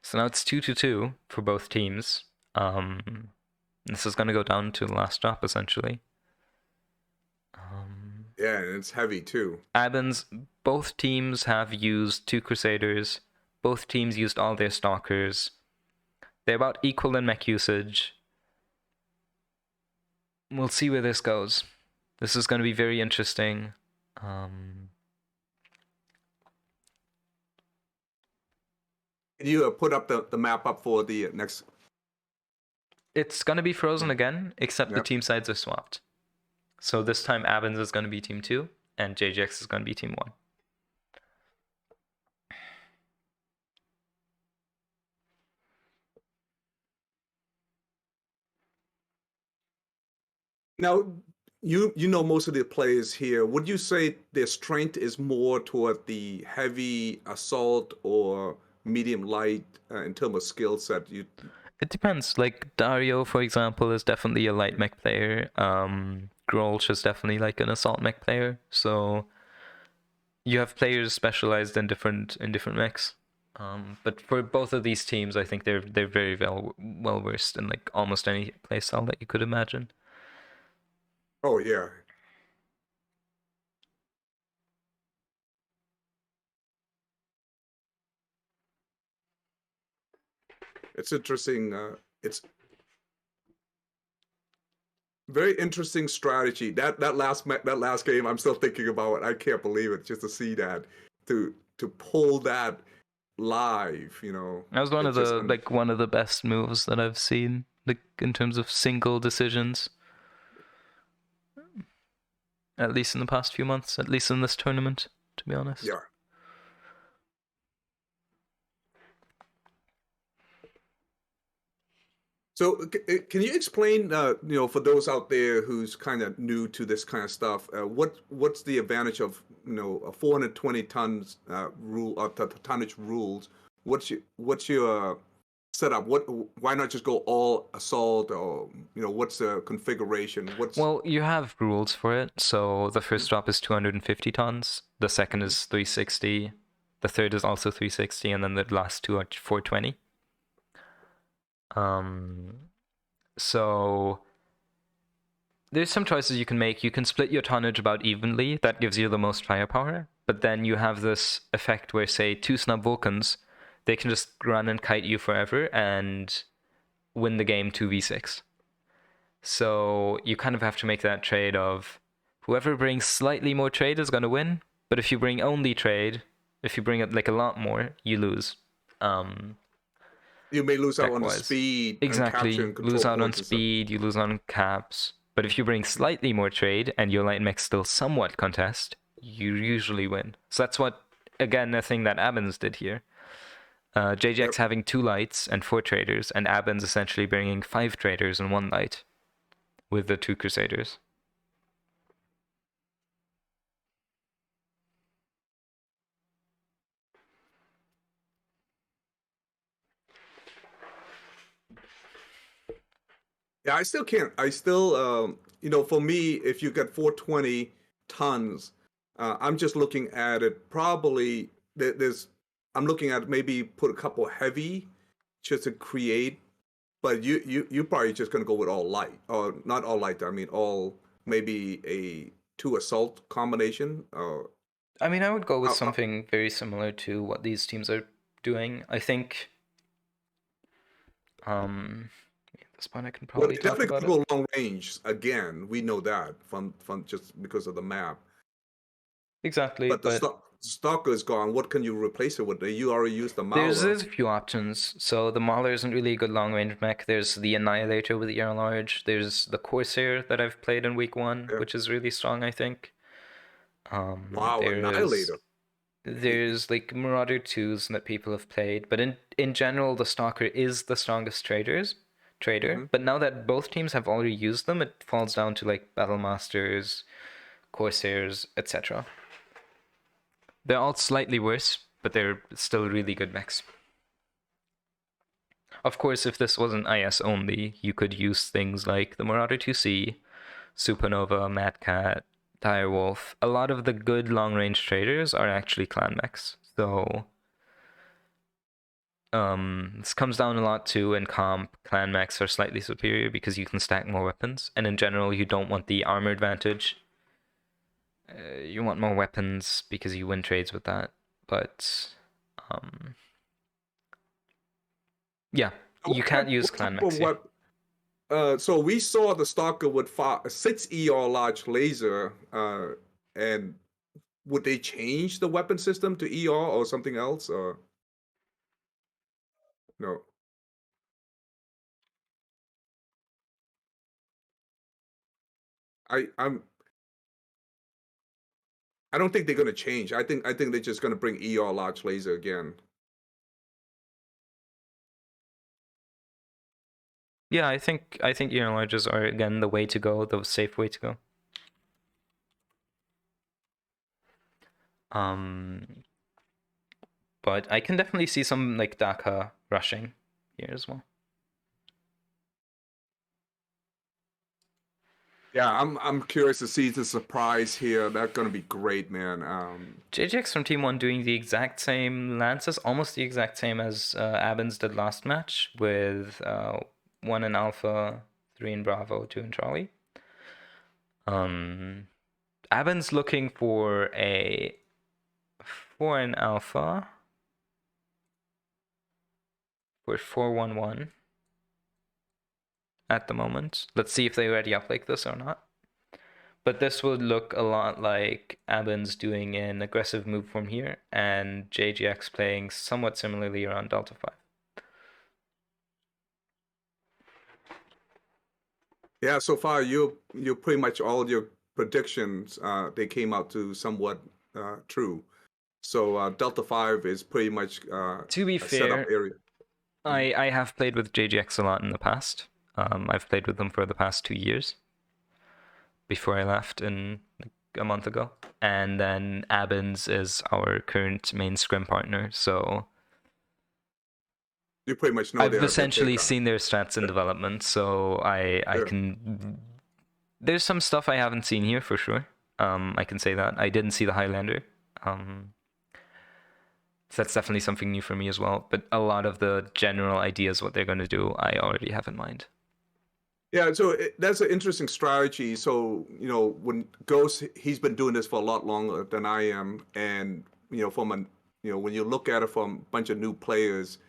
Speaker 1: So now it's 2-2 for both teams. This is going to go down to the last drop, essentially.
Speaker 2: Yeah, and it's heavy too.
Speaker 1: ABINS, both teams have used 2 Crusaders. Both teams used all their Stalkers. They're about equal in mech usage. We'll see where this goes. This is going to be very interesting.
Speaker 2: Can you put up the map up for the next?
Speaker 1: It's going to be frozen again, except the team sides are swapped. So this time ABINS is going to be team 2, and JGX is going to be team 1.
Speaker 2: Now, you know most of the players here. Would you say their strength is more toward the heavy assault or medium light in terms of skill set?
Speaker 1: It depends. Like Dario, for example, is definitely a light mech player. Grolsch is definitely like an assault mech player. So you have players specialized in different mechs. But for both of these teams, I think they're very well versed in like almost any playstyle that you could imagine.
Speaker 2: Oh yeah. It's interesting. It's very interesting strategy. That last game, I'm still thinking about it. I can't believe it. Just to see that, to pull that live,
Speaker 1: That was
Speaker 2: it just
Speaker 1: one of the best moves that I've seen, like in terms of single decisions, at least in the past few months, at least in this tournament, to be honest.
Speaker 2: yeah. So can you explain, for those out there who's kind of new to this kind of stuff, what's the advantage of a 420 tons rule tonnage rules? What's your setup? Why not just go all assault, or what's the configuration?
Speaker 1: Well, you have rules for it. So the first drop is 250 tons, the second
Speaker 2: Mhm.
Speaker 1: is 360, the third is also 360, and then the last two are 420. So there's some choices you can make. You can split your tonnage about evenly. That gives you the most firepower. But then you have this effect where, say, two snub Vulcans, they can just run and kite you forever and win the game 2v6. So you kind of have to make that trade of whoever brings slightly more trade is going to win. But if you bring only trade, if you bring it like a lot more, you lose.
Speaker 2: You may lose out
Speaker 1: Deck
Speaker 2: on the
Speaker 1: wise.
Speaker 2: speed and
Speaker 1: Exactly.
Speaker 2: capturing control
Speaker 1: Lose out on
Speaker 2: points and stuff.
Speaker 1: speed, you lose on caps. But if you bring slightly more trade and your light mech still somewhat contest, you usually win. So that's what, again, a thing that ABINS did here.
Speaker 2: Yep.
Speaker 1: JJX having 2 lights and 4 traders, and ABINS essentially bringing 5 traders and 1 light with the 2 crusaders.
Speaker 2: Yeah, I still can't. I still, for me, if you get 420 tons, I'm just looking at it. Probably I'm looking at maybe put a couple heavy just to create. But you probably just gonna go with all light, or not all light. I mean, all maybe a two assault combination.
Speaker 1: I mean, I would go with
Speaker 2: How,
Speaker 1: something very similar to what these teams are doing. I think, at this point, I can
Speaker 2: well,
Speaker 1: probably
Speaker 2: they
Speaker 1: talk
Speaker 2: definitely
Speaker 1: about
Speaker 2: gonna
Speaker 1: it.
Speaker 2: go long range again. We know that from just because of the map.
Speaker 1: Exactly,
Speaker 2: But the
Speaker 1: but
Speaker 2: stalker is gone. What can you replace it with? You already used the Mauler.
Speaker 1: there's a few options. So the Mauler isn't really a good long range mech. There's the Annihilator with ear large. There's the Corsair that I've played in week 1,
Speaker 2: Yeah.
Speaker 1: which is really strong, I think.
Speaker 2: Wow,
Speaker 1: There is
Speaker 2: Annihilator.
Speaker 1: there's like Marauder 2s that people have played, but in general the Stalker is the strongest trader.
Speaker 2: Mm-hmm.
Speaker 1: But now that both teams have already used them, it falls down to like Battle Masters, Corsairs, etc. They're all slightly worse, but they're still really good mechs. Of course, if this wasn't IS only, you could use things like the Marauder 2C, Supernova, Mad Cat, Direwolf. A lot of the good long range traders are actually clan mechs. So this comes down a lot to in comp, clan mechs are slightly superior because you can stack more weapons, and in general you don't want the armor advantage. You want more weapons because you win trades with that. But yeah, you can't use
Speaker 2: What type
Speaker 1: clan mechs
Speaker 2: of
Speaker 1: here.
Speaker 2: what? So we saw the stalker with 6 ER large laser, and would they change the weapon system to ER or something else? Or no? I I'm I don't think they're gonna change. I think they're just gonna bring ER large laser again.
Speaker 1: Yeah, I think larges are again the way to go, the safe way to go. Um, but I can definitely see some like Daka rushing here as well.
Speaker 2: Yeah, I'm curious to see the surprise here. That's gonna be great, man.
Speaker 1: JJX from Team 1 doing the exact same lances, almost the exact same as ABINS did last match, with 1 in Alpha, 3 in Bravo, 2 in Charlie. ABINS looking for a 4 in Alpha. We're 4-1-1 at the moment. Let's see if they already up like this or not. But this would look a lot like ABINS doing an aggressive move from here and JGX playing somewhat similarly around Delta 5.
Speaker 2: Yeah, so far you pretty much all your predictions they came out to somewhat true. So Delta 5 is pretty much
Speaker 1: To be
Speaker 2: a setup
Speaker 1: fair,
Speaker 2: area.
Speaker 1: I have played with JGX a lot in the past. I've played with them for the past 2 years before I left like a month ago. And then ABINS is our current main scrim partner, so
Speaker 2: You pretty much know
Speaker 1: I've
Speaker 2: their
Speaker 1: essentially
Speaker 2: kind.
Speaker 1: seen their strats in development, so I
Speaker 2: Yeah.
Speaker 1: can. There's some stuff I haven't seen here for sure. I can say that I didn't see the Highlander. So that's definitely something new for me as well. But a lot of the general ideas what they're going to do, I already have in mind.
Speaker 2: Yeah, so that's an interesting strategy. So, when Ghost, he's been doing this for a lot longer than I am. And, when you look at it from a bunch of new players,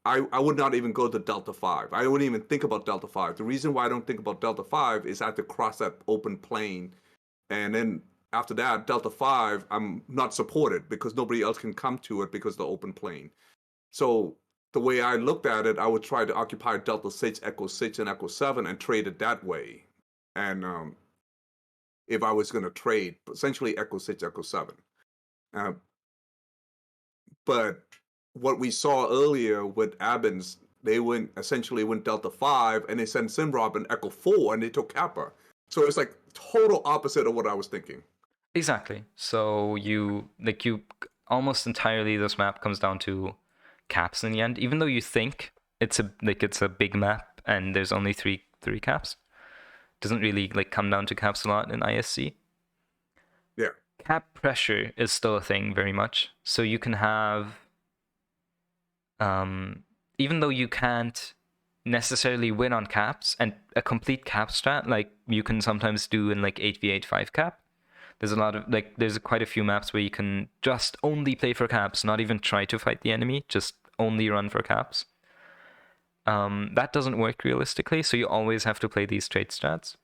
Speaker 2: I would not even go to Delta 5. I wouldn't even think about Delta 5. The reason why I don't think about Delta 5 is I have to cross that open plane. And then after that, Delta 5, I'm not supported because nobody else can come to it because of the open plane. So the way I looked at it, I would try to occupy Delta 6, Echo 6, and Echo 7 and trade it that way. And if I was going to trade, essentially Echo 6, Echo 7. Uh, but what we saw earlier with ABINS, they essentially went Delta 5 and they sent Simrob and Echo 4 and they took Kappa. So it's like total opposite of what I was thinking.
Speaker 1: Exactly. So you almost entirely this map comes down to caps in the end. Even though you think it's a big map and there's only three caps, doesn't really come down to caps a lot in ISC.
Speaker 2: Yeah.
Speaker 1: Cap pressure is still a thing very much. So you can have even though you can't necessarily win on caps and a complete cap strat like you can sometimes do in 8v8 5 cap. There's a lot of there's quite a few maps where you can just only play for caps, not even try to fight the enemy, just only run for caps. That doesn't work realistically, so you always have to play these trade strats.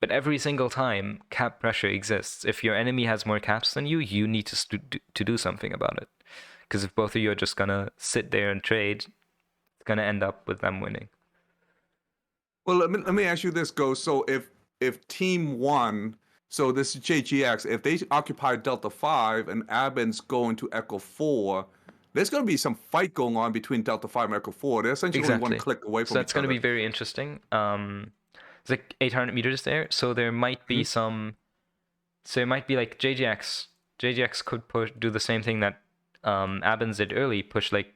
Speaker 1: But every single time, cap pressure exists. If your enemy has more caps than you, you need to do something about it. Because if both of you are just gonna sit there and trade, it's gonna end up with them winning.
Speaker 2: Well, let me ask you this, Ghost. So if Team 1, so this is JGX, if they occupy Delta 5 and ABINS go into Echo 4, there's going to be some fight going on between Delta 5 and Echo 4. They're essentially one
Speaker 1: Exactly.
Speaker 2: click away
Speaker 1: So
Speaker 2: from
Speaker 1: that's
Speaker 2: each
Speaker 1: going to
Speaker 2: other.
Speaker 1: be very interesting. It's 800 meters there, so there might be some. So it might be like JGX. JGX could do the same thing that ABINS did early.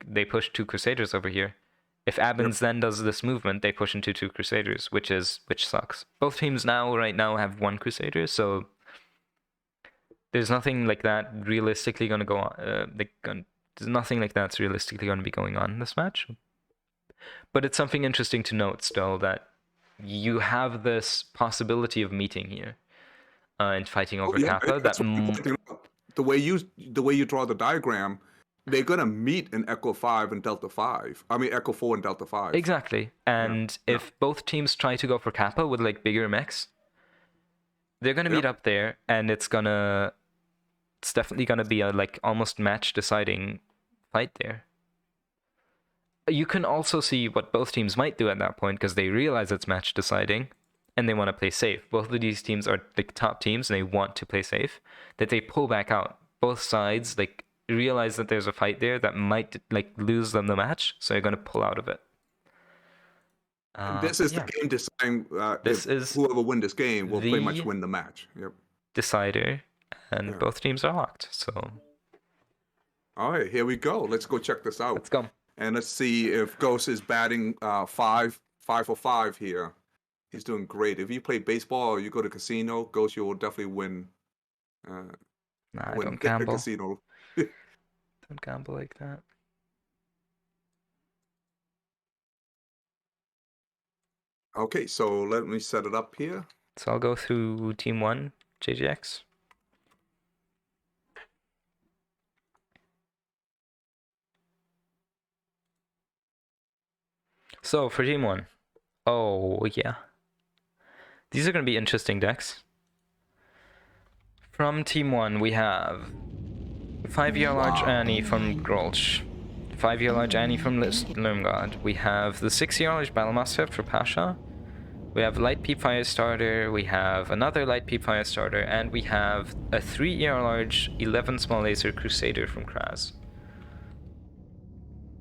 Speaker 1: They pushed two Crusaders over here. If ABINS then does this movement, they push into two Crusaders, which sucks. Both teams right now have one Crusader, so there's nothing like that realistically going to go on. There's nothing like that's realistically going to be going on in this match. But it's something interesting to note still that you have this possibility of meeting here and fighting over Kappa.
Speaker 2: That's what I'm pointing out. The way you draw the diagram, they're going to meet in Echo 5 and Delta 5. I mean, Echo 4 and Delta 5.
Speaker 1: Exactly. And if both teams try to go for Kappa with bigger mechs, they're going to meet up there, and it's definitely going to be a almost match deciding fight there. You can also see what both teams might do at that point because they realize it's match deciding and they want to play safe. Both of these teams are the top teams and they want to play safe, that they pull back out. Both sides realize that there's a fight there that might lose them the match, so they're going to pull out of it.
Speaker 2: This is the game deciding
Speaker 1: This
Speaker 2: if
Speaker 1: is
Speaker 2: whoever win this game will pretty much win the match. Yep.
Speaker 1: Decider, and both teams are locked. So,
Speaker 2: all right, here we go. Let's go check this out.
Speaker 1: Let's go.
Speaker 2: And let's see if Ghost is batting 5 for 5 here. He's doing great. If you play baseball or you go to casino, Ghost, you will definitely win.
Speaker 1: Nah, I don't gamble.
Speaker 2: Casino.
Speaker 1: Don't gamble like that.
Speaker 2: Okay, so let me set it up here.
Speaker 1: So I'll go through Team 1, JGX. So for Team 1. Oh, yeah. These are going to be interesting decks. From Team 1, we have 5-year large Annie from Grolsch. 5-year large Annie from Limgard. We have the 6-year large Battlemaster for Pasha. We have Light Peep Firestarter, we have another Light Peep Firestarter, and we have a 3-year large 11 small laser Crusader from Kraz.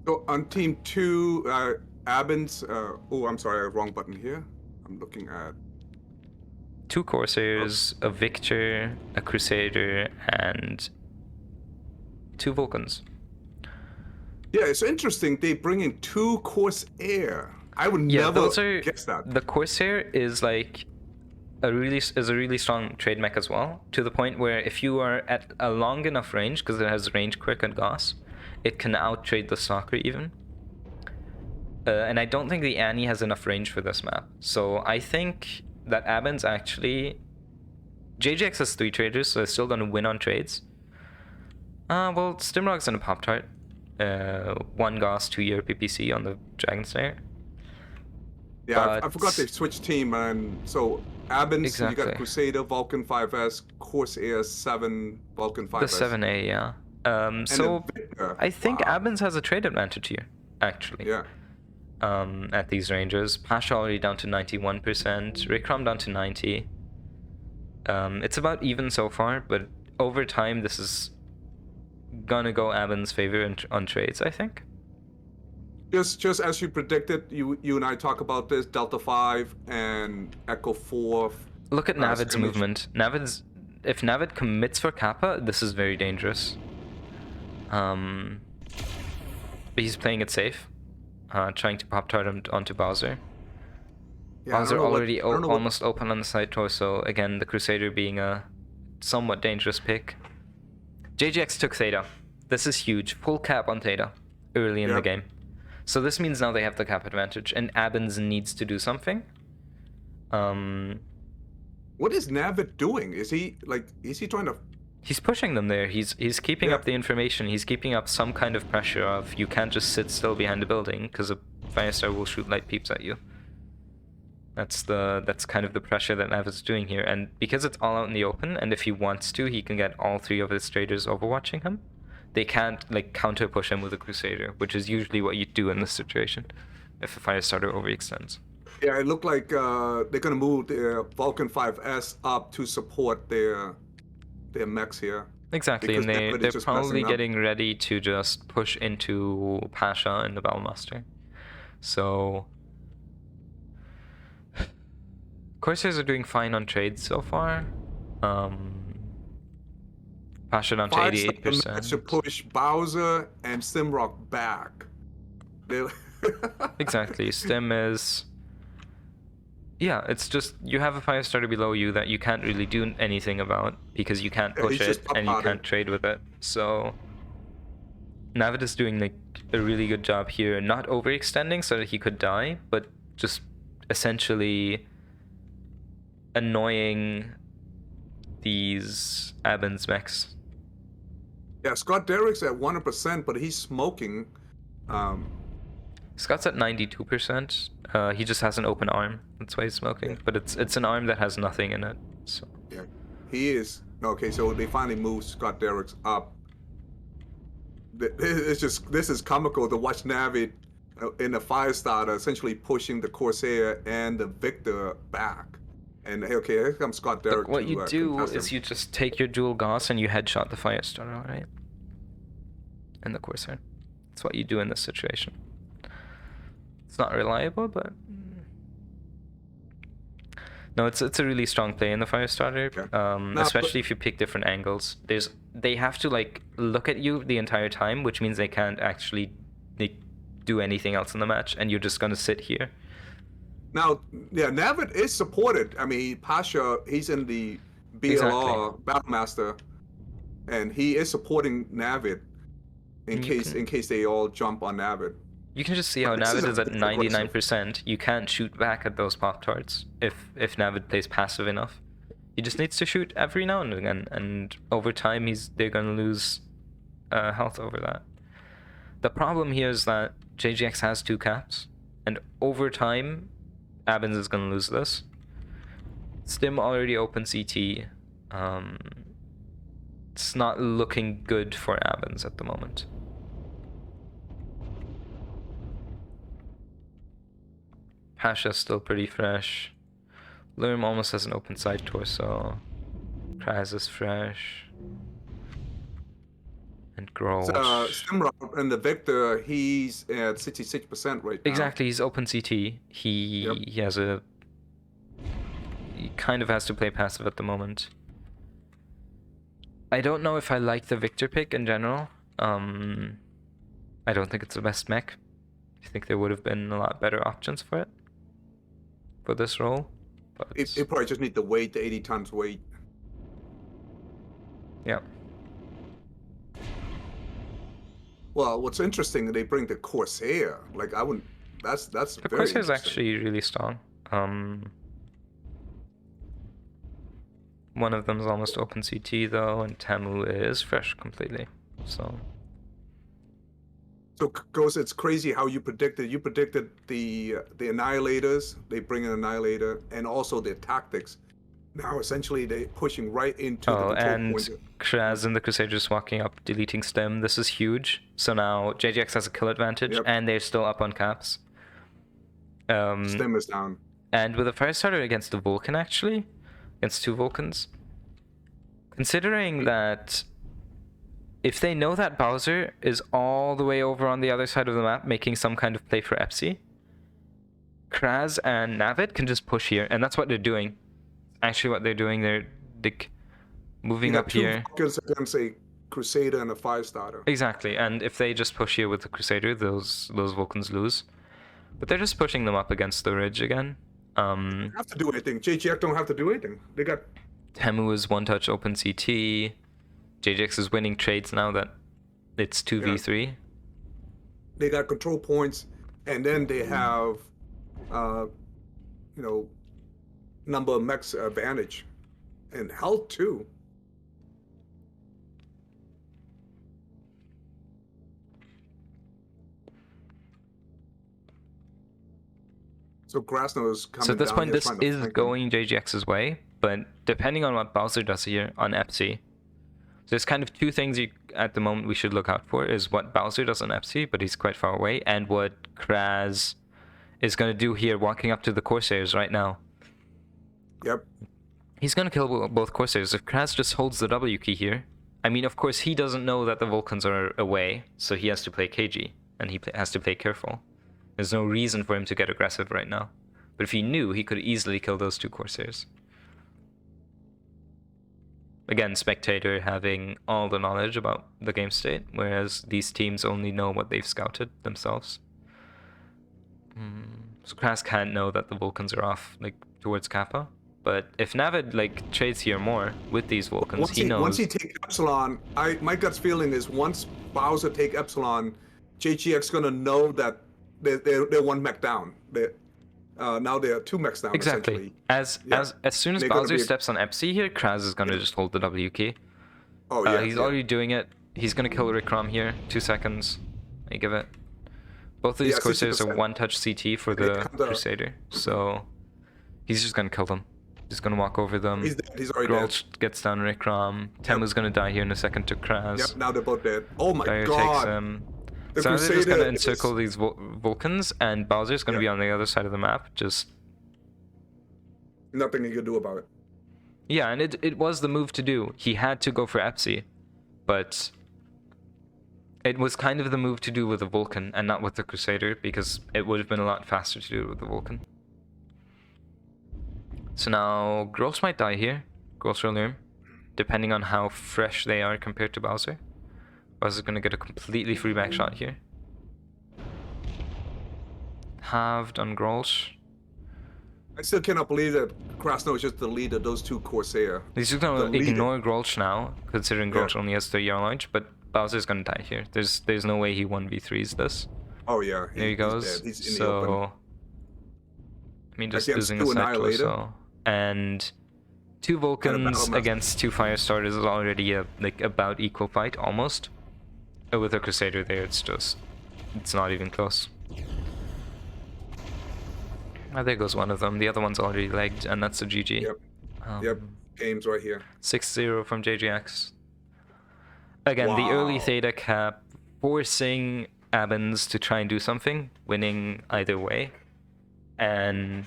Speaker 2: So on Team 2, ABINS, oh, I'm sorry, wrong button here. I'm looking at
Speaker 1: 2 Corsairs, a Victor, a Crusader, and 2 Vulcans.
Speaker 2: Yeah, it's interesting. They bring in 2 Corsair. I would never guess that.
Speaker 1: The Corsair is like a really strong trade mech as well, to the point where if you are at a long enough range, because it has range, quick, and Goss, it can out-trade the Stalker even. And I don't think the Annie has enough range for this map. So I think that ABINS actually... JGX has 3 traders, so they're still going to win on trades. Well, Stimrog's and a Pop-Tart. 1 Goss, 2-year PPC on the Dragon Slayer.
Speaker 2: Yeah, I forgot they switched team, and so ABINS,
Speaker 1: exactly.
Speaker 2: You got Crusader, Vulcan 5S, Corsair 7, Vulcan 5S.
Speaker 1: The 7A, yeah. So I think ABINS has a trade advantage here, actually.
Speaker 2: Yeah.
Speaker 1: At these ranges. Pasha already down to 91%, Rikram down to 90. It's about even so far, but over time this is gonna go ABINS' favor on trades, I think.
Speaker 2: Just as you predicted, you and I talk about this, Delta 5 and Echo 4.
Speaker 1: Look at Navid's movement. If Navid commits for Kappa, this is very dangerous. But he's playing it safe. Trying to Pop-Tart him onto Bowser. Yeah, Bowser already almost open on the side torso. Again, the Crusader being a somewhat dangerous pick. JGX took Theta. This is huge. Full cap on Theta early in the game. So this means now they have the cap advantage, and ABINS needs to do something.
Speaker 2: What is Navid doing? Is he trying to...
Speaker 1: He's pushing them there. He's keeping up the information. He's keeping up some kind of pressure of you can't just sit still behind the building because a Firestar will shoot light peeps at you. That's kind of the pressure that Navid's doing here, and because it's all out in the open, and if he wants to, he can get all 3 of his traders overwatching him. They can't like counter push him with a Crusader, which is usually what you do in this situation if a Firestarter overextends.
Speaker 2: Yeah, it looked like they're gonna move their Vulcan 5S up to support their mechs here.
Speaker 1: Exactly, and they're probably getting ready to just push into Pasha and the Battlemaster. So Corsairs are doing fine on trades so far. Pasha down to 88%.
Speaker 2: To push Bowser and Stimrog back.
Speaker 1: Exactly. Stim is... Yeah, it's just you have a Firestarter below you that you can't really do anything about because you can't push it and you can't trade with it. So Navid is doing like a really good job here, not overextending so that he could die, but just essentially annoying these ABINS mechs.
Speaker 2: Yeah, Scott Derrick's at 100%, but he's smoking.
Speaker 1: Scott's at 92%. He just has an open arm. That's why he's smoking. But it's an arm that has nothing in it. So.
Speaker 2: Yeah, he is. Okay, so they finally moved Scott Derrick's up. This is comical to watch Navid in the Firestarter essentially pushing the Corsair and the Victor back. And okay, here comes Scott Derrick.
Speaker 1: Look, what you do is you just take your dual Goss and you headshot the Firestarter, right? And the Corsair. That's what you do in this situation. It's not reliable, but no, it's a really strong play in the Firestarter. Okay. Especially if you pick different angles. They have to like look at you the entire time, which means they can't actually do anything else in the match, and you're just gonna sit here.
Speaker 2: Now, yeah, Navid is supported. I mean, Pasha, he's in the BLR Battlemaster, and he is supporting Navid in case they all jump on Navid.
Speaker 1: You can just see how Navid is at 99%. You can't shoot back at those Pop-Tarts if Navid plays passive enough. He just needs to shoot every now and again, and over time they're gonna lose health over that. The problem here is that JGX has 2 caps, And over time, ABINS is going to lose this. Stim already open CT. It's not looking good for ABINS at the moment. Pasha's still pretty fresh. Lerm almost has an open side torso. Kraz is fresh. And Grolsch.
Speaker 2: Stimrock and the Victor, he's at 66% right now.
Speaker 1: Exactly, he's open CT. He has a... He kind of has to play passive at the moment. I don't know if I like the Victor pick in general. I don't think it's the best mech. I think there would have been a lot better options for it. For this role. But
Speaker 2: it probably just need the weight, the 80 tons weight.
Speaker 1: Yeah.
Speaker 2: Well, what's interesting, they bring the Corsair. Like, I wouldn't... That's
Speaker 1: The
Speaker 2: very
Speaker 1: Corsair is
Speaker 2: interesting.
Speaker 1: actually really strong. One of them is almost open CT though, and Tamu is fresh completely. So
Speaker 2: Ghost, it's crazy how you predicted. You predicted the Annihilators. They bring an Annihilator, and also their tactics. Now, essentially, they're pushing right into the control
Speaker 1: and
Speaker 2: point.
Speaker 1: Kraz and the Crusader just walking up, deleting Stem. This is huge. So now JGX has a kill advantage, and they're still up on caps.
Speaker 2: Stem is down.
Speaker 1: And with a Firestarter against the Vulcan, actually, against 2 Vulcans, considering that if they know that Bowser is all the way over on the other side of the map making some kind of play for Epsi, Kraz and Navid can just push here, and that's what they're doing. Actually, what they're doing, they're moving up here.
Speaker 2: Against a Crusader and a Firestarter.
Speaker 1: Exactly, and if they just push here with the Crusader, those Vulcans lose. But they're just pushing them up against the ridge again.
Speaker 2: They don't have to do anything. JGX don't have to do anything. They got...
Speaker 1: Temu is one-touch open CT. JGX is winning trades now that it's 2v3.
Speaker 2: They got control points, and then they have, you know, number of mechs advantage, and health too. So Grasno is coming.
Speaker 1: So at this
Speaker 2: down
Speaker 1: point,
Speaker 2: here
Speaker 1: this
Speaker 2: trying to
Speaker 1: is
Speaker 2: flank
Speaker 1: going JGX's way, but depending on what Bowser does here on Epsi, there's kind of 2 things at the moment we should look out for, is what Bowser does on Epsi, but he's quite far away, and what Kraz is going to do here walking up to the Corsairs right now.
Speaker 2: Yep.
Speaker 1: He's going to kill both Corsairs. If Kraz just holds the W key here, I mean, of course, he doesn't know that the Vulcans are away, so he has to play KG, and he has to play careful. There's no reason for him to get aggressive right now. But if he knew, he could easily kill those 2 Corsairs. Again, Spectator having all the knowledge about the game state, whereas these teams only know what they've scouted themselves. So Kraz can't know that the Vulcans are off, like, towards Kappa. But if Navid, like, trades here more with these Vulcans, he knows...
Speaker 2: Once he takes Epsilon, my gut's feeling is once Bowser take Epsilon, JGX gonna know that they're 1 mech down. Now there are 2 mechs down.
Speaker 1: Exactly. As soon as Bowser steps on Epsi here, Kraz is gonna just hold the W key.
Speaker 2: Oh yeah.
Speaker 1: He's already doing it. He's gonna kill Rick Rom here. 2 seconds. I give it. Both of these Corsairs are 1-touch CT for the Crusader, so he's just gonna kill them. He's gonna walk over them.
Speaker 2: He's dead. He's already dead.
Speaker 1: Gets down Rick Rom. Temu's gonna die here in a second to Kraz.
Speaker 2: Yep. Now they're both dead. Oh my
Speaker 1: Dyer
Speaker 2: god.
Speaker 1: takes him. So now they're just gonna encircle these Vulcans, and Bowser's gonna be on the other side of the map, just...
Speaker 2: Nothing he could do about it.
Speaker 1: Yeah, and it was the move to do. He had to go for Epsi, but it was kind of the move to do with the Vulcan and not with the Crusader, because it would have been a lot faster to do it with the Vulcan. So now Grolsch might die here, Grolsch or Lerm, depending on how fresh they are compared to Bowser. Bowser's gonna get a completely free back shot here. Halved on Grolsch.
Speaker 2: I still cannot believe that Krasno is just the leader of those 2 Corsair.
Speaker 1: He's just gonna ignore Grolsch now, considering Grolsch only has 3-year launch, but Bowser's gonna die here. There's no way he 1v3s this.
Speaker 2: Oh yeah.
Speaker 1: There he goes.
Speaker 2: He's in the open.
Speaker 1: I mean, just losing a side torso. And 2 Vulcans against 2 Firestarters is already a about equal fight, almost. With a Crusader there, it's not even close. Oh, there goes one of them. The other one's already legged, and that's a GG.
Speaker 2: Yep. Yep. Game's right here.
Speaker 1: 6-0 from JGX. Again, the early
Speaker 2: Wow.
Speaker 1: theta cap forcing ABINS to try and do something, winning either way. And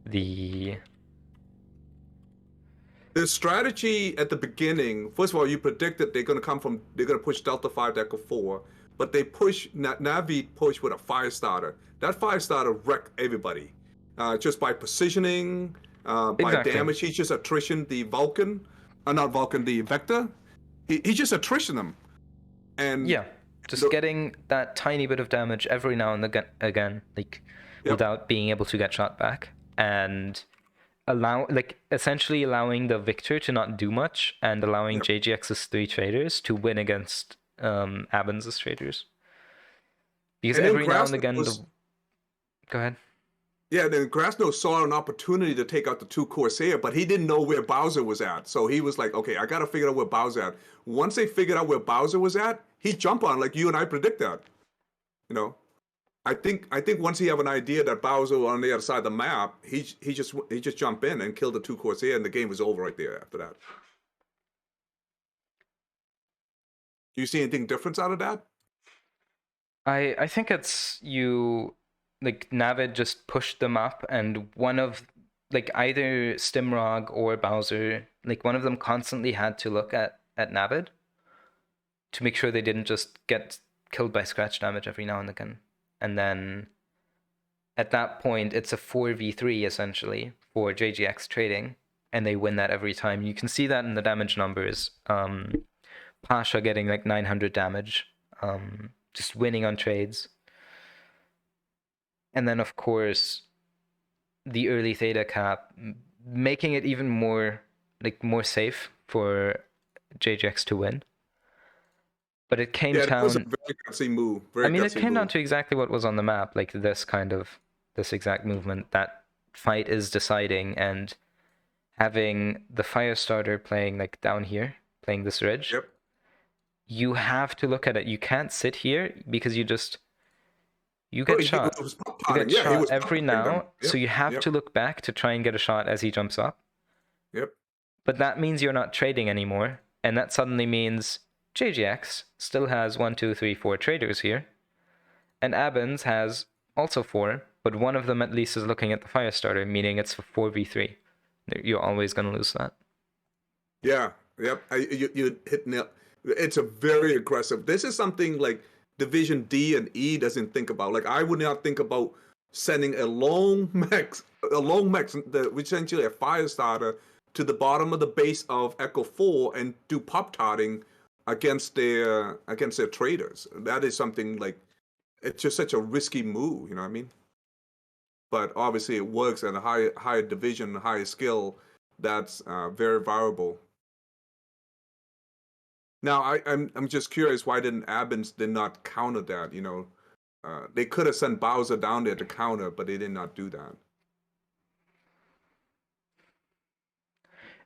Speaker 1: the
Speaker 2: strategy at the beginning, first of all, you predicted they're going to push Delta 5 to Echo 4, but they push, Navi push with a Firestarter. That Firestarter wrecked everybody just by positioning, by
Speaker 1: Exactly.
Speaker 2: damage. He's just attrition the Vulcan, not Vulcan, the Vector. He just attrition them. And
Speaker 1: yeah, just getting that tiny bit of damage every now and again, like without being able to get shot back, and essentially allowing the victor to not do much and allowing JGX's 3 traders to win against ABINS' traders. Because
Speaker 2: and
Speaker 1: every now and again, go ahead.
Speaker 2: Yeah, then Grasno saw an opportunity to take out the 2 Corsair, but he didn't know where Bowser was at. So he was like, okay, I got to figure out where Bowser at. Once they figured out where Bowser was at, he jumped on like you and I predict that. You know, I think once he have an idea that Bowser on the other side of the map, he just jump in and kill the 2 Corsair, and the game was over right there after that. Do you see anything different out of that?
Speaker 1: I think it's like Navid just pushed them up, and one of like either Stimrog or Bowser, like one of them constantly had to look at Navid to make sure they didn't just get killed by scratch damage every now and again. And then at that point, it's a 4v3 essentially for JGX trading, and they win that every time. You can see that in the damage numbers. Pasha getting like 900 damage, just winning on trades. And then, of course, the early theta cap, making it even more safe for JGX to win. But it came down.
Speaker 2: That was a very gutsy move.
Speaker 1: It came down to exactly what was on the map, like this exact movement. That fight is deciding, and having the Firestarter playing like down here, playing this ridge.
Speaker 2: Yep.
Speaker 1: You have to look at it. You can't sit here because you get shot. You get shot every now, so you have to look back to try and get a shot as he jumps up.
Speaker 2: Yep.
Speaker 1: But that means you're not trading anymore, and that suddenly means JGX still has 1, 2, 3, 4 traders here, and ABINS has also 4, but one of them at least is looking at the Firestarter, meaning it's a 4v3. You're always going to lose that.
Speaker 2: Yeah. Yep. You hit nail. It's a very aggressive. This is something like Division D and E doesn't think about. Like I would not think about sending a long mech, essentially a Firestarter, to the bottom of the base of Echo 4 and do pop-tarting against their traders. That is something like, it's just such a risky move, you know what I mean? But obviously it works at a higher division, higher skill. That's very viable. Now I'm just curious, why didn't ABINS did not counter that? You know, they could have sent Bowser down there to counter, but they did not do that.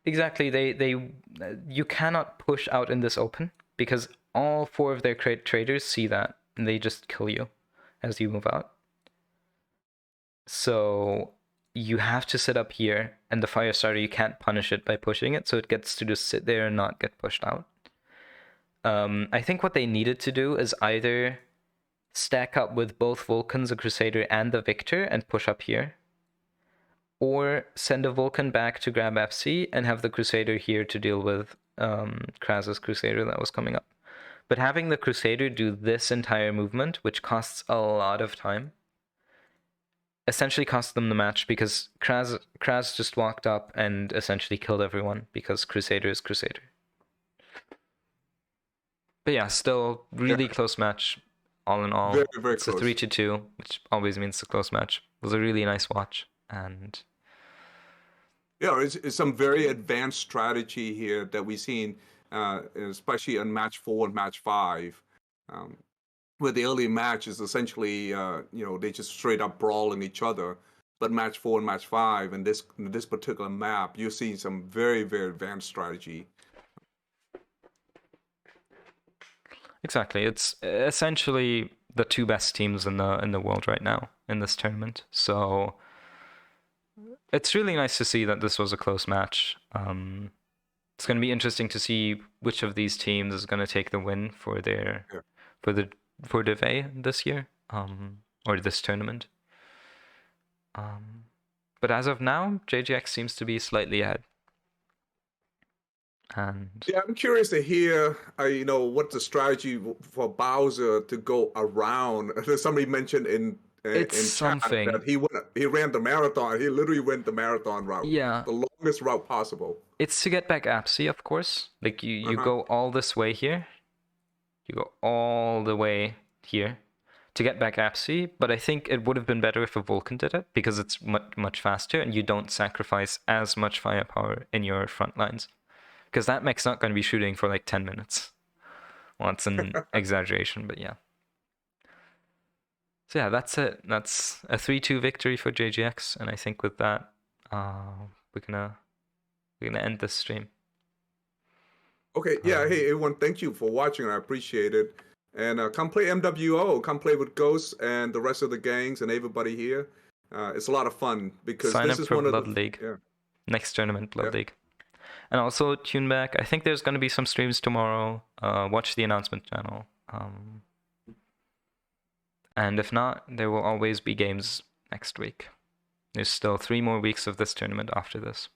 Speaker 1: Exactly. You cannot push out in this open because all 4 of their traders see that and they just kill you as you move out. So you have to sit up here, and the Firestarter, you can't punish it by pushing it, so it gets to just sit there and not get pushed out. I think what they needed to do is either stack up with both Vulcans, a Crusader, and the Victor and push up here, or send a Vulcan back to grab FC and have the Crusader here to deal with Kraz's Crusader that was coming up. But having the Crusader do this entire movement, which costs a lot of time, essentially cost them the match because Kraz just walked up and essentially killed everyone because Crusader is Crusader. But yeah, still really close match all in all.
Speaker 2: Very, very
Speaker 1: it's
Speaker 2: close.
Speaker 1: A 3-2, which always means it's a close match. It was a really nice watch, and
Speaker 2: yeah, it's some very advanced strategy here that we've seen, especially in match 4 and match 5. Where the early match is essentially, they just straight up brawling each other. But match 4 and match 5, and this particular map, you're seeing some very, very advanced strategy.
Speaker 1: Exactly, it's essentially the 2 best teams in the world right now in this tournament. So It's really nice to see that this was a close match. It's going to be interesting to see which of these teams is going to take the win for their
Speaker 2: Yeah.
Speaker 1: for Div A this year, or this tournament. But as of now, JGX seems to be slightly ahead. And
Speaker 2: Yeah, I'm curious to hear, what the strategy for Bowser to go around. Somebody mentioned
Speaker 1: it's
Speaker 2: in chat
Speaker 1: something.
Speaker 2: that he ran the marathon. He literally went the marathon route,
Speaker 1: Yeah,
Speaker 2: the longest route possible.
Speaker 1: it's to get back Apsy, of course. Like you
Speaker 2: Uh-huh.
Speaker 1: go all this way here. You go all the way here to get back Apsy, but I think it would have been better if a Vulcan did it because it's much faster and you don't sacrifice as much firepower in your front lines. Because that mech's not going to be shooting for like 10 minutes. Well, it's an exaggeration, but yeah. So yeah, that's it. That's a 3-2 victory for JGX, and I think with that, we're gonna end this stream.
Speaker 2: Okay, yeah. Hey, everyone, thank you for watching. I appreciate it. And come play MWO. Come play with Ghost and the rest of the gangs and everybody here. It's a lot of fun because
Speaker 1: Sign
Speaker 2: this
Speaker 1: up
Speaker 2: is
Speaker 1: for
Speaker 2: one of
Speaker 1: Blood
Speaker 2: the
Speaker 1: League.
Speaker 2: yeah.
Speaker 1: Next tournament, Blood
Speaker 2: Yeah.
Speaker 1: League. And also tune back. I think there's going to be some streams tomorrow. Watch the announcement channel. And if not, there will always be games next week. There's still 3 more weeks of this tournament after this.